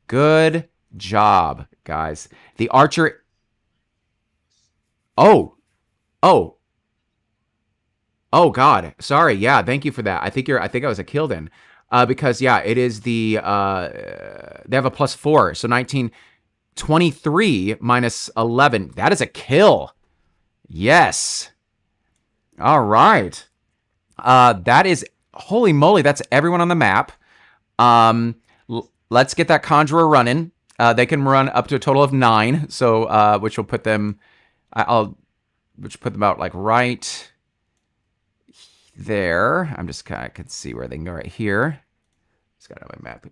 Good job, guys. The archer. Oh, oh, oh God. Sorry. Yeah, thank you for that. I think I was a kill then. Because yeah, it is they have a plus 4. So 19, 23 minus 11. That is a kill. Yes. All right. That is holy moly. That's everyone on the map. Let's get that conjurer running. They can run up to a total of 9. So, which will put them, which put them out like right there. I'm just kind of can see where they can go right here. Just got it on my map.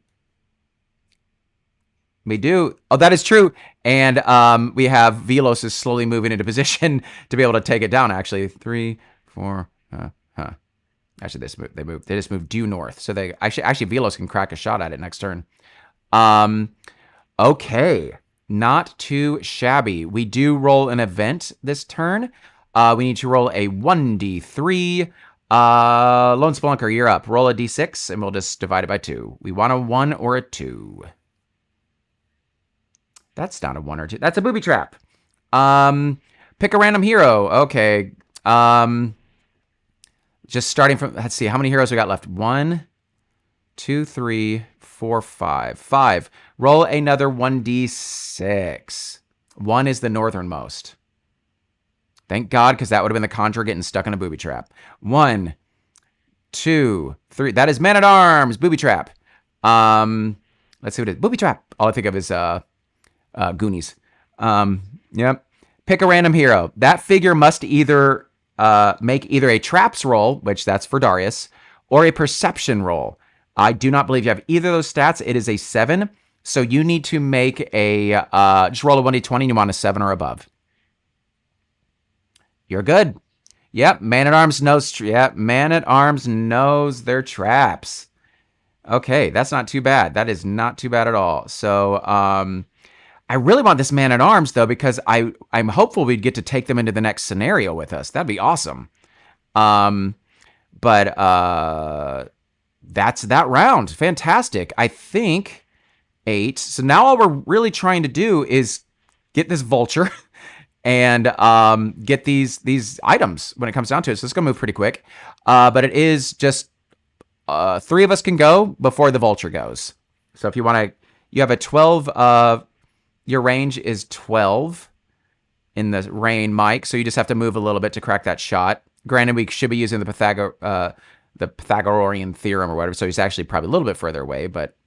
We do. Oh, that is true. And we have Velos is slowly moving into position to be able to take it down. Actually, 3, 4. Actually, they just moved due north. So they actually Velos can crack a shot at it next turn. Okay, not too shabby. We do roll an event this turn. We need to roll a 1d3. Lone Spelunker, you're up. Roll a d6, and we'll just divide it by 2. We want a 1 or a 2. That's not a 1 or 2. That's a booby trap. Pick a random hero. Okay. Just starting from, let's see, how many heroes we got left? 1, 2, 3, 4, 5. 5. Roll another 1d6. 1 is the northernmost. Thank God, because that would have been the conjurer getting stuck in a booby trap. 1, 2, 3. That is man at arms. Booby trap. Let's see what it is. Booby trap. All I think of is Goonies. Yep. Pick a random hero. That figure must either make either a traps roll, which that's for Darius, or a perception roll. I do not believe you have either of those stats. It is a 7. So you need to make a just roll a 1d20 and you want a 7 or above. You're good. Yep, man-at-arms knows. Yep, man-at-arms knows their traps. Okay, that's not too bad. That is not too bad at all. So, I really want this man-at-arms though because I'm hopeful we'd get to take them into the next scenario with us. That'd be awesome. Um, but that's that round. Fantastic. I think 8. So now all we're really trying to do is get this vulture and get these items when it comes down to it. So it's gonna move pretty quick. But it is just 3 of us can go before the vulture goes. So if you want to, you have a 12. Your range is 12 in the rain, Mike. So you just have to move a little bit to crack that shot. Granted, we should be using the Pythagorean theorem or whatever. So he's actually probably a little bit further away, but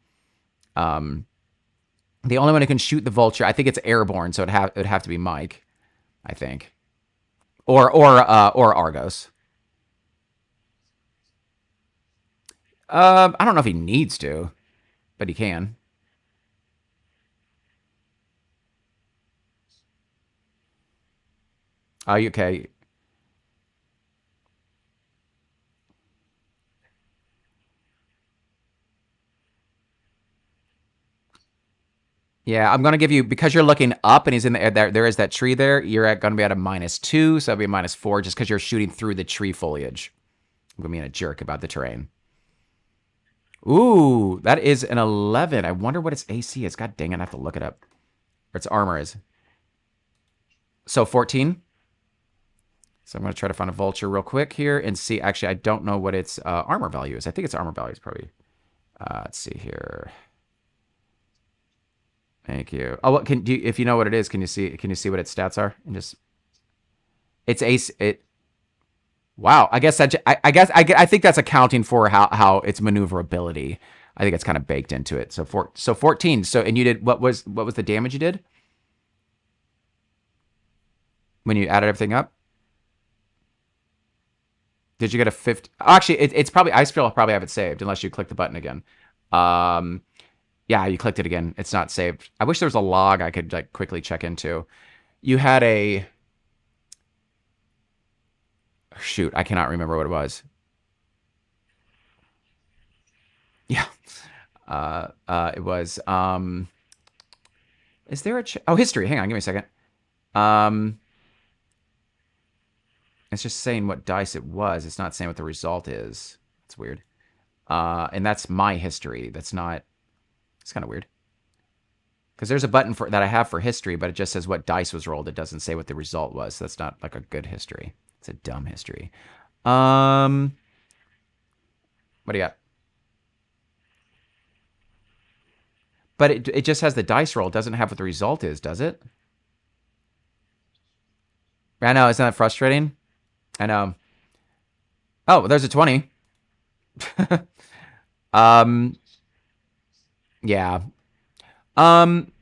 the only one who can shoot the vulture, I think it's airborne, so it'd have to be Mike, I think, or Argos. I don't know if he needs to, but he can. Oh, okay. Yeah, I'm gonna give you because you're looking up and he's in the air. There is that tree there. You're gonna be at a -2, so that'll be a -4 just because you're shooting through the tree foliage. I'm being a jerk about the terrain. Ooh, that is an 11. I wonder what its AC is. God dang it, I have to look it up. Or its armor is. So 14. So I'm gonna try to find a vulture real quick here and see. Actually, I don't know what its armor value is. I think its armor value is probably. Let's see here. Thank you. Oh, what can do? If you know what it is, can you see? Can you see what its stats are? And just its ace. It. Wow. I guess that. I think that's accounting for how its maneuverability. I think it's kind of baked into it. So 14. So and you did what was the damage you did when you added everything up? Did you get a 50? Oh, actually, it's probably I still probably have it saved unless you click the button again. Um, yeah, you clicked it again. It's not saved. I wish there was a log I could like quickly check into. You had a shoot. I cannot remember what it was. Yeah. It was. Is there a oh history? Hang on, give me a second. Um, it's just saying what dice it was. It's not saying what the result is. It's weird. And that's my history. That's not. It's kind of weird. Because there's a button for that I have for history, but it just says what dice was rolled. It doesn't say what the result was. So that's not like a good history. It's a dumb history. What do you got? But it just has the dice roll. It doesn't have what the result is, does it? I know. Isn't that frustrating? I know. Oh, there's a 20. um, yeah. Um,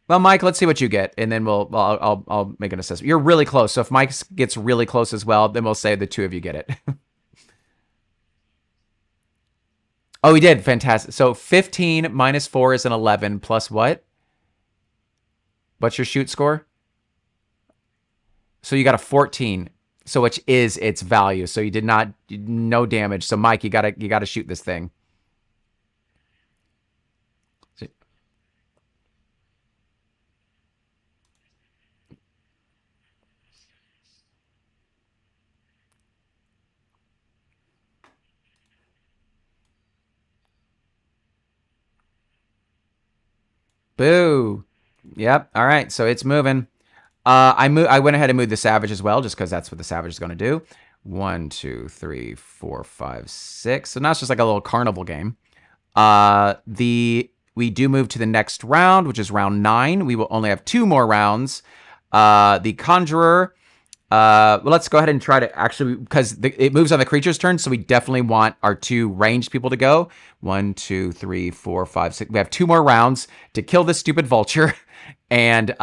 well, Mike, let's see what you get, and then I'll make an assessment. You're really close, so if Mike gets really close as well, then we'll say the 2 of you get it. Oh, he did. Fantastic. So 15 -4 is an 11 plus what? What's your shoot score? So you got a 14. So which is its value. So you did not no damage. So Mike, you gotta shoot this thing. Boo. Yep. All right. So it's moving. I went ahead and moved the savage as well, just because that's what the savage is going to do. 1, 2, 3, 4, 5, 6. So now it's just like a little carnival game. We do move to the next round, which is round 9. We will only have 2 more rounds. The conjurer. Well, let's go ahead and try to actually because it moves on the creature's turn, so we definitely want our 2 ranged people to go. 1, 2, 3, 4, 5, 6. We have 2 more rounds to kill this stupid vulture. And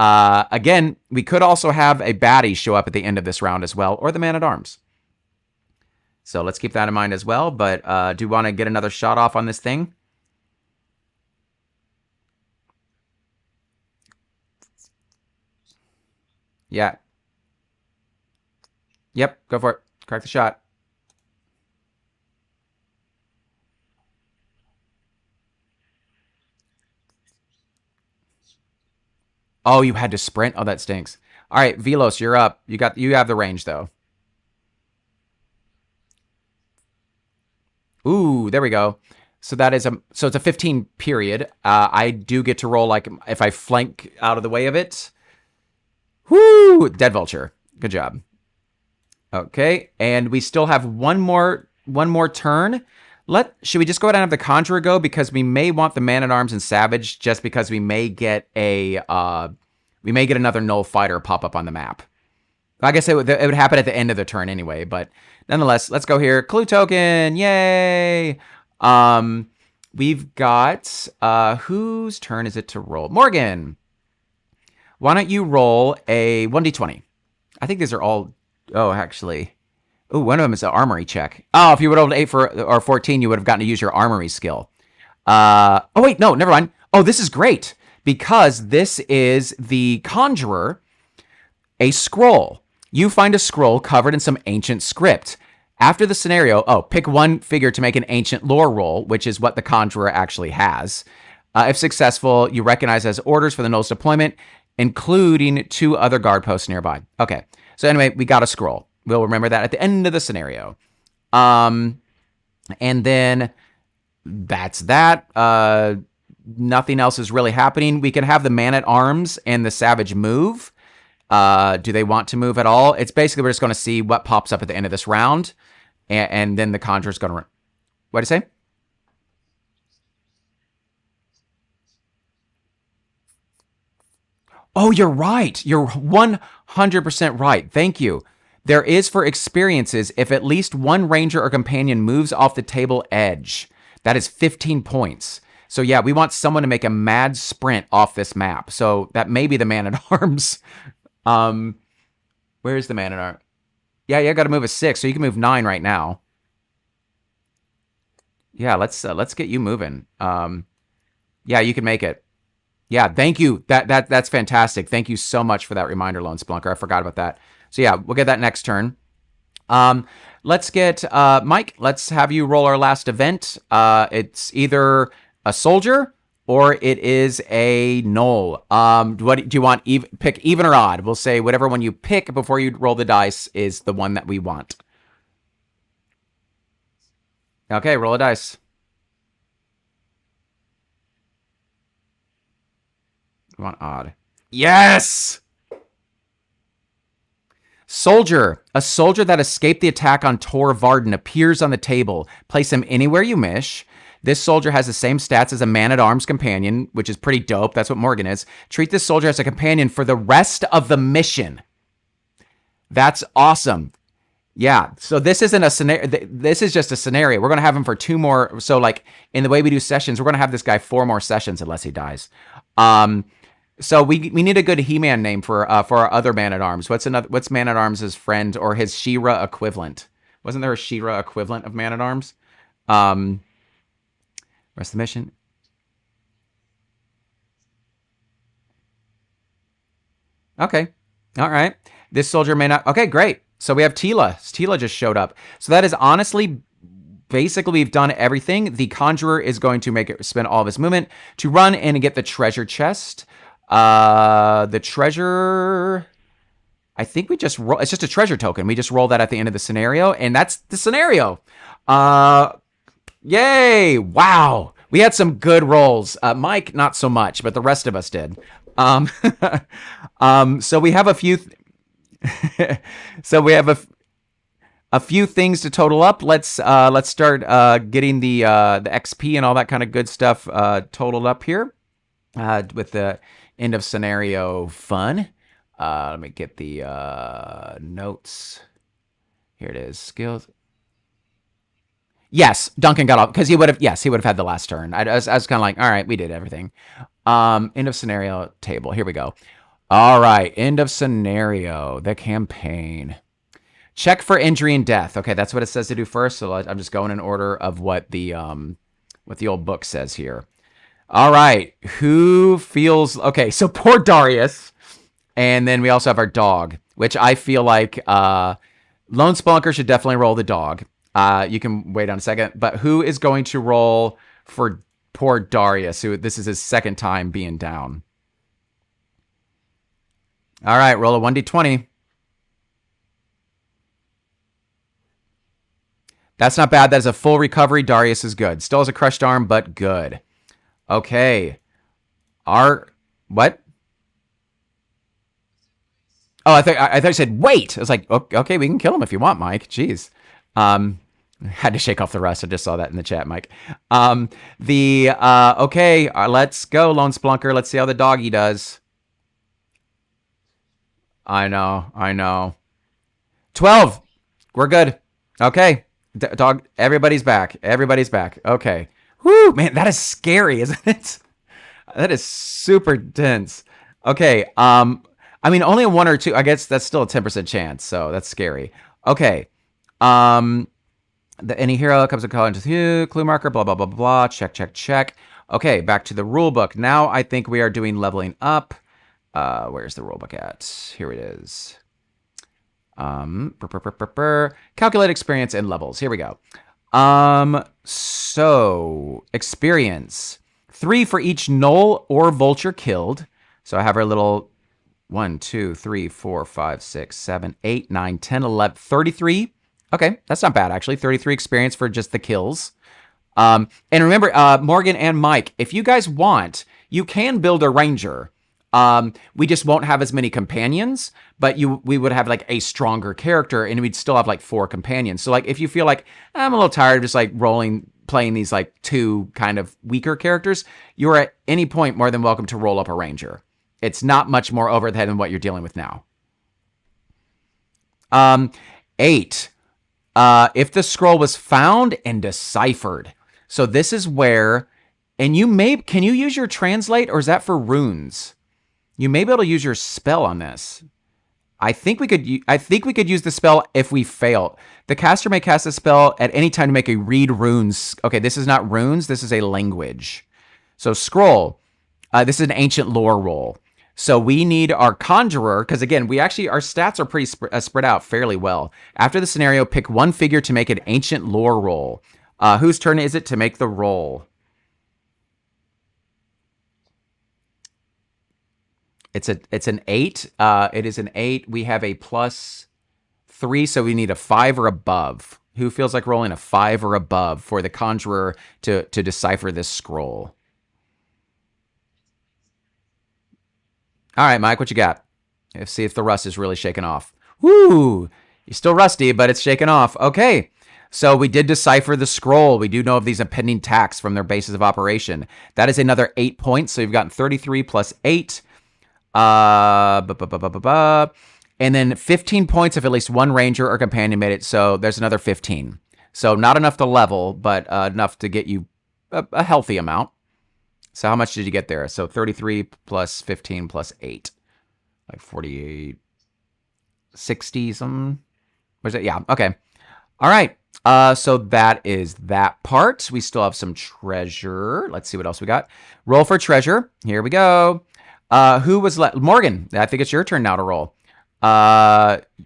again, we could also have a baddie show up at the end of this round as well, or the man-at-arms. So let's keep that in mind as well. But do you want to get another shot off on this thing? Yeah. Yep, go for it. Crack the shot. Oh, you had to sprint? Oh, that stinks. All right, Velos, you're up. You have the range though. Ooh, there we go. So that is so it's a 15 period. I do get to roll like if I flank out of the way of it. Whoo! Dead vulture. Good job. Okay, and we still have one more turn. Should we just go ahead and have the conjurer go because we may want the man at arms and savage just because we may get another null fighter pop up on the map. I guess it would happen at the end of the turn anyway, but nonetheless, let's go here. Clue token, yay! We've got whose turn is it to roll? Morgan. Why don't you roll a 1d20? I think these are all. Oh, actually. Oh, one of them is an armory check. Oh, if you would have rolled 8 or 14, you would have gotten to use your armory skill. Oh, wait, no, never mind. Oh, this is great because this is the conjurer, a scroll. You find a scroll covered in some ancient script. After the scenario, pick one figure to make an ancient lore roll, which is what the conjurer actually has. If successful, you recognize as orders for the null's deployment, including 2 other guard posts nearby. Okay, so anyway, we got a scroll. We'll remember that at the end of the scenario. And then that's that. Nothing else is really happening. We can have the man at arms and the savage move. Do they want to move at all? It's basically we're just going to see what pops up at the end of this round. And then the conjurer's going to run. What did you say? Oh, you're right. You're 100% right. Thank you. There is for experiences if at least one ranger or companion moves off the table edge. That is 15 points. So yeah, we want someone to make a mad sprint off this map. So that may be the man at arms. Where's the man at arms? Yeah, you got to move a 6, so you can move 9 right now. Yeah, let's get you moving. Yeah, you can make it. Yeah, thank you. That's fantastic. Thank you so much for that reminder, Lone Splunker. I forgot about that. So yeah, we'll get that next turn. Let's get Mike. Let's have you roll our last event. It's either a soldier or it is a null. What do you want? Pick even or odd. We'll say whatever one you pick before you roll the dice is the one that we want. Okay, roll a dice. We want odd. Yes! Soldier. A soldier that escaped the attack on Tor Varden appears on the table. Place him anywhere you wish. This soldier has the same stats as a man-at-arms companion, which is pretty dope. That's what Morgan is. Treat this soldier as a companion for the rest of the mission. That's awesome. Yeah, so this isn't a scenario. This is just a scenario. We're going to have him for 2 more. So like in the way we do sessions, we're going to have this guy 4 more sessions unless he dies. So we need a good He-Man name for our other Man-at-Arms. What's Man-at-Arms' friend or his She-Ra equivalent? Wasn't there a She-Ra equivalent of Man-at-Arms? Rest of the mission. Okay. All right. This soldier may not. Okay, great. So we have Tila. Tila just showed up. So that is honestly, basically, we've done everything. The conjurer is going to make it spend all of his movement to run in and get the treasure chest. The treasure, I think we just roll. It's just a treasure token. We just roll that at the end of the scenario, and that's the scenario. Yay! Wow, we had some good rolls. Mike, not so much, but the rest of us did. So we have a few. So we have a few things to total up. Let's start getting the XP and all that kind of good stuff totaled up here with the end of scenario fun. Let me get the notes. Here it is. Skills. Yes, Duncan got off because he would have. Yes, he would have had the last turn. I was kind of like, all right, we did everything. End of scenario table. Here we go. All right, end of scenario. The campaign. Check for injury and death. Okay, that's what it says to do first. So I'm just going in order of what the old book says here. All right, who feels okay? So poor Darius, and then we also have our dog, which I feel like Lone Spelunker should definitely roll the dog. You can wait on a second. But who is going to roll for poor Darius, who this is his second time being down? All right, roll a 1d20. That's not bad. That is a full recovery. Darius is good. Still has a crushed arm, but good. Okay. What? Oh, I thought you said wait. I was like, okay, we can kill him if you want, Mike. Jeez. Had to shake off the rust. I just saw that in the chat, Mike. Okay, let's go, Lone Spelunker. Let's see how the doggy does. I know. 12. We're good. Okay. Dog, everybody's back. Okay. Whoo, man, that is scary, isn't it? That is super dense. Okay. I mean, only a 1 or 2. I guess that's still a 10% chance, so that's scary. Okay. Any hero comes to call into you, clue marker, blah, blah, blah, blah, check. Okay, back to the rule book. Now I think we are doing leveling up. Where's the rule book at? Here it is. Calculate experience and levels. Here we go. So experience 3 for each gnoll or vulture killed. So I have our little 1, 2, 3, 4, 5, 6, 7, 8, 9, 10, 11, 33. Okay, that's not bad actually. 33 experience for just the kills. And remember, Morgan and Mike, if you guys want, you can build a ranger. We just won't have as many companions, but we would have like a stronger character, and we'd still have like 4 companions. So like if you feel like I'm a little tired of just like playing these like 2 kind of weaker characters, you're at any point more than welcome to roll up a ranger. It's not much more overhead than what you're dealing with now. 8. If the scroll was found and deciphered. So this is where, and can you use your translate, or is that for runes? You may be able to use your spell on this. I think we could use the spell if we fail. The caster may cast a spell at any time to make a read runes. Okay, this is not runes. This is a language. So scroll. This is an ancient lore roll. So we need our conjurer, because again, our stats are pretty spread out fairly well. After the scenario, pick 1 figure to make an ancient lore roll. Whose turn is it to make the roll? It's an 8. It is an 8. We have a +3, so we need a 5 or above. Who feels like rolling a 5 or above for the conjurer to decipher this scroll? All right, Mike, what you got? Let's see if the rust is really shaking off. Woo! You're still rusty, but it's shaking off. Okay. So we did decipher the scroll. We do know of these impending attacks from their bases of operation. That is another 8 points. So you've gotten 33 plus 8. And then 15 points if at least 1 ranger or companion made it. So there's another 15. So not enough to level, but enough to get you a healthy amount. So how much did you get there? So 33 plus 15 plus 8. Like 48, 60 something. Was it? Yeah. Okay. All right. So that is that part. We still have some treasure. Let's see what else we got. Roll for treasure. Here we go. Who was left? Morgan, I think it's your turn now to roll.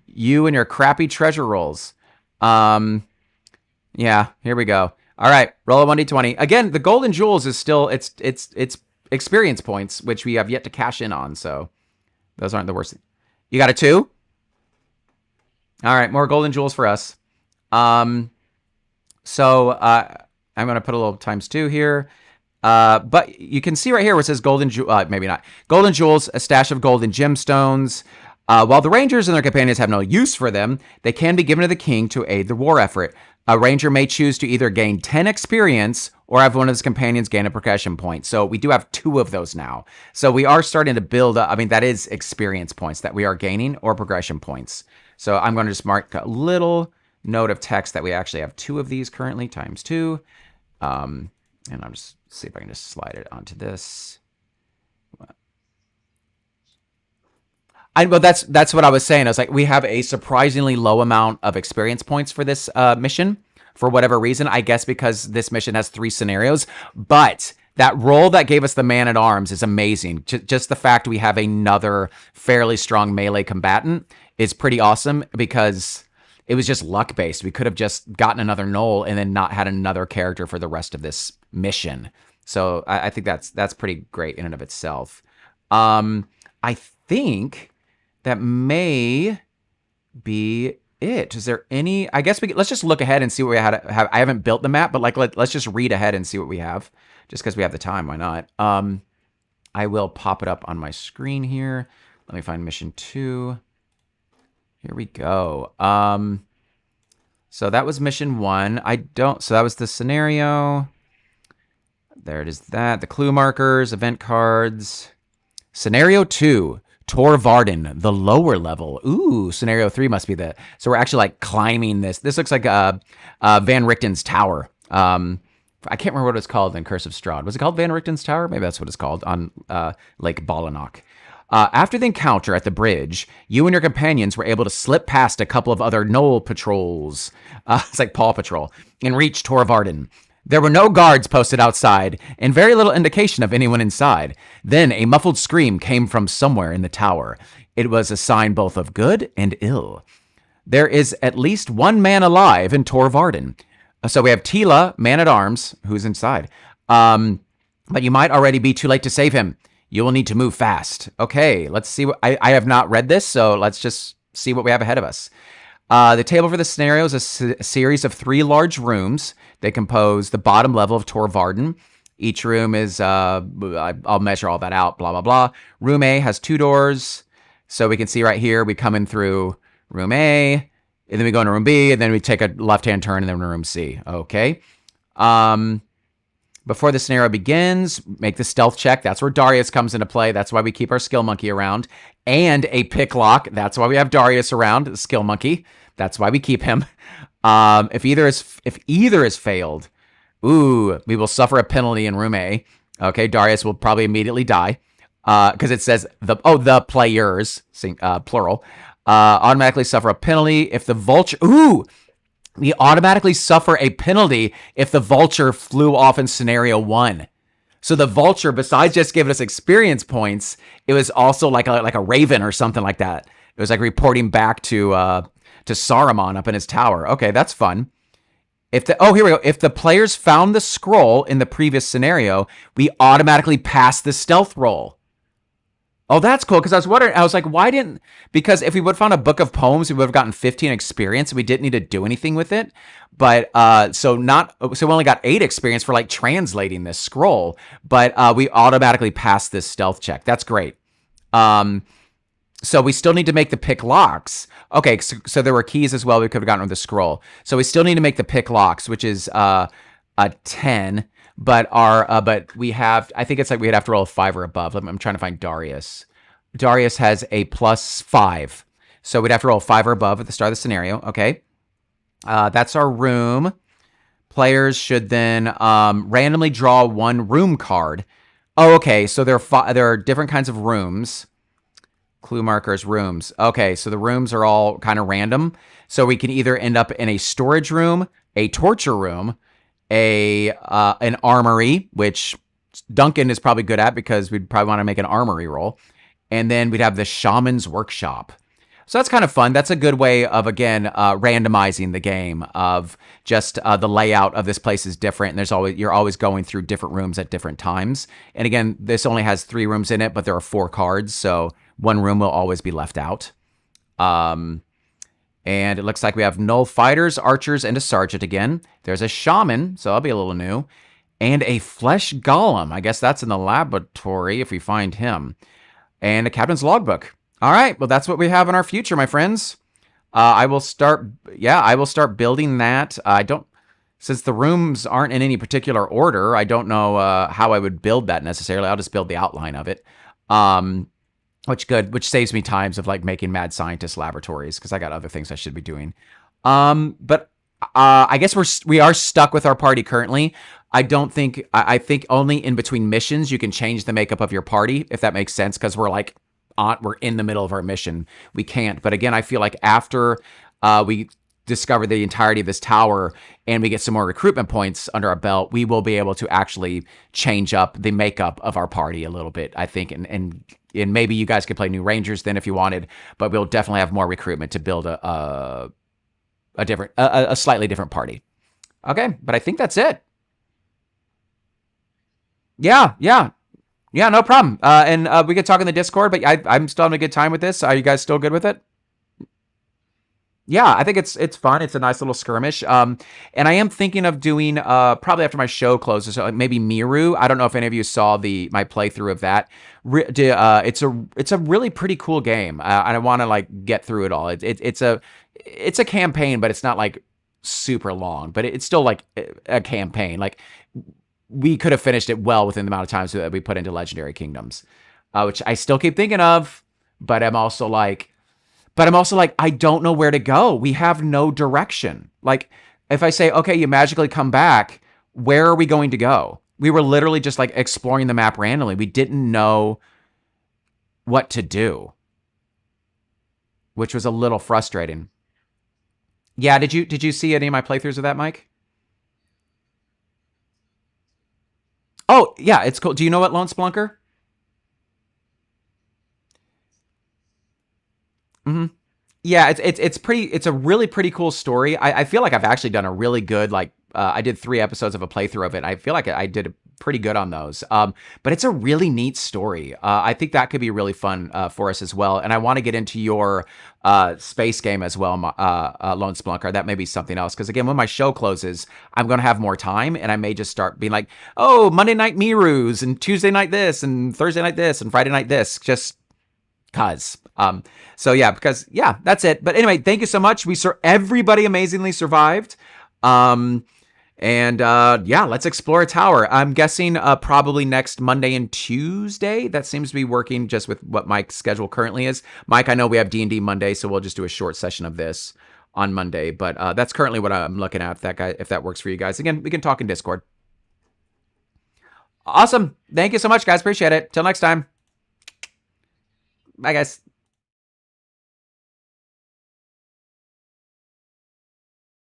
You and your crappy treasure rolls. Yeah, here we go. All right, roll a 1d20. Again, the golden jewels is still, it's experience points, which we have yet to cash in on, so those aren't the worst. You got a 2? All right, more golden jewels for us. I'm going to put a little ×2 here. But you can see right here where it says golden maybe not. Golden jewels, a stash of golden gemstones. While the rangers and their companions have no use for them, they can be given to the king to aid the war effort. A ranger may choose to either gain 10 experience or have one of his companions gain a progression point. So we do have 2 of those now. So we are starting to build up. I mean, that is experience points that we are gaining or progression points. So I'm going to just mark a little note of text that we actually have 2 of these currently ×2. And I'll just see if I can just slide it onto this. Well, that's what I was saying. I was like, we have a surprisingly low amount of experience points for this mission for whatever reason. I guess because this mission has 3 scenarios. But that roll that gave us the man-at-arms is amazing. Just the fact we have another fairly strong melee combatant is pretty awesome because it was just luck based. We could have just gotten another Knoll and then not had another character for the rest of this mission. So I think that's pretty great in and of itself. I think that may be it. Is there any? I guess let's just look ahead and see what we have. I haven't built the map, but like let's just read ahead and see what we have, just because we have the time. Why not? I will pop it up on my screen here. Let me find mission 2. Here we go. So that was mission 1. So that was the scenario. There it is. The clue markers, event cards. Scenario 2. Tor Varden, the lower level. Ooh, scenario 3 must be the. So we're actually like climbing this. This looks like Van Richten's tower. I can't remember what it's called in Curse of Strahd. Was it called Van Richten's Tower? Maybe that's what it's called on Lake Balanoch. After the encounter at the bridge, you and your companions were able to slip past a couple of other Knoll patrols. It's like Paw Patrol, and reach Tor Varden. There were no guards posted outside, and very little indication of anyone inside. Then a muffled scream came from somewhere in the tower. It was a sign both of good and ill. There is at least one man alive in Tor Varden. So we have Tila, man-at-arms, who's inside. But you might already be too late to save him. You will need to move fast. Okay, let's see. I have not read this, so let's just see what we have ahead of us. The table for the scenario is a series of 3 large rooms. They compose the bottom level of Tor Varden. Each room is, I'll measure all that out, blah, blah, blah. Room A has 2 doors. So we can see right here, we come in through room A, and then we go into room B, and then we take a left-hand turn, and then room C. Okay. Before the scenario begins, make the stealth check. That's where Darius comes into play. That's why we keep our skill monkey around. And a pick lock. That's why we have Darius around, the skill monkey. That's why we keep him. If either is failed, we will suffer a penalty in room A. Okay, Darius will probably immediately die. Because it says the players, plural, automatically suffer a penalty if the vulture. We automatically suffer a penalty if the vulture flew off in scenario 1. So the vulture, besides just giving us experience points, it was also like a raven or something like that. It was like reporting back to Saruman up in his tower. Okay, that's fun. Here we go. If the players found the scroll in the previous scenario, we automatically pass the stealth roll. Oh, that's cool, because I was wondering, I was like, because if we would have found a book of poems, we would have gotten 15 experience, and we didn't need to do anything with it. But, so we only got 8 experience for, like, translating this scroll, but we automatically passed this stealth check. That's great. So we still need to make the pick locks. Okay, so there were keys as well we could have gotten with the scroll. So we still need to make the pick locks, which is a 10. But we have, I think it's like we'd have to roll a 5 or above. I'm trying to find Darius. Darius has a +5. So we'd have to roll a 5 or above at the start of the scenario. Okay. That's our room. Players should then randomly draw 1 room card. Oh, okay. So there are different kinds of rooms. Clue markers, rooms. Okay, so the rooms are all kind of random. So we can either end up in a storage room, a torture room, an armory, which Duncan is probably good at because we'd probably want to make an armory roll. And then we'd have the shaman's workshop. So that's kind of fun. That's a good way of, again, randomizing the game of just the layout of this place is different. And you're always going through different rooms at different times. And again, this only has 3 rooms in it, but there are 4 cards. So 1 room will always be left out. And it looks like we have Knoll fighters, archers, and a sergeant again. There's a shaman, so that'll be a little new. And a flesh golem. I guess that's in the laboratory if we find him. And a captain's logbook. All right, well, that's what we have in our future, my friends. I will start building that. Since the rooms aren't in any particular order, I don't know how I would build that necessarily. I'll just build the outline of it. Which saves me times of like making mad scientist laboratories because I got other things I should be doing. But I guess we are stuck with our party currently. I think only in between missions you can change the makeup of your party, if that makes sense, because we're in the middle of our mission. We can't. But again, I feel like after we discover the entirety of this tower and we get some more recruitment points under our belt, we will be able to actually change up the makeup of our party a little bit, I think, and maybe you guys could play new Rangers then if you wanted, but we'll definitely have more recruitment to build a slightly different party. Okay, but I think that's it. Yeah, yeah, yeah, no problem. And we could talk in the Discord, but I'm still having a good time with this. Are you guys still good with it? Yeah, I think it's fun. It's a nice little skirmish. And I am thinking of doing probably after my show closes, so like maybe Miru. I don't know if any of you saw the my playthrough of that. It's a really pretty cool game. And I want to like get through it all. It's a campaign, but it's not like super long. But it's still like a campaign. Like we could have finished it well within the amount of time that we put into Legendary Kingdoms, which I still keep thinking of. But I'm also like, I don't know where to go. We have no direction. Like, if I say, okay, you magically come back, where are we going to go? We were literally just like exploring the map randomly. We didn't know what to do, which was a little frustrating. Yeah, did you see any of my playthroughs of that, Mike? Oh, yeah, it's cool. Do you know what Lone Splunker? Mm-hmm. Yeah, it's a really pretty cool story. I feel like I've actually done a really good like I did 3 episodes of a playthrough of it. I feel like I did pretty good on those. But it's a really neat story. I think that could be really fun for us as well. And I want to get into your space game as well, Lone Splunker. That may be something else because again, when my show closes, I'm gonna have more time, and I may just start being like, oh, Monday night Miru's and Tuesday night this and Thursday night this and Friday night this. Just cause. So yeah, because yeah, that's it. But anyway, thank you so much. Everybody amazingly survived. Um, and yeah, let's explore a tower. I'm guessing probably next Monday and Tuesday. That seems to be working just with what Mike's schedule currently is. Mike, I know we have D&D Monday, so we'll just do a short session of this on Monday. But that's currently what I'm looking at. If that works for you guys, again, we can talk in Discord. Awesome. Thank you so much, guys. Appreciate it. Till next time. Bye, guys.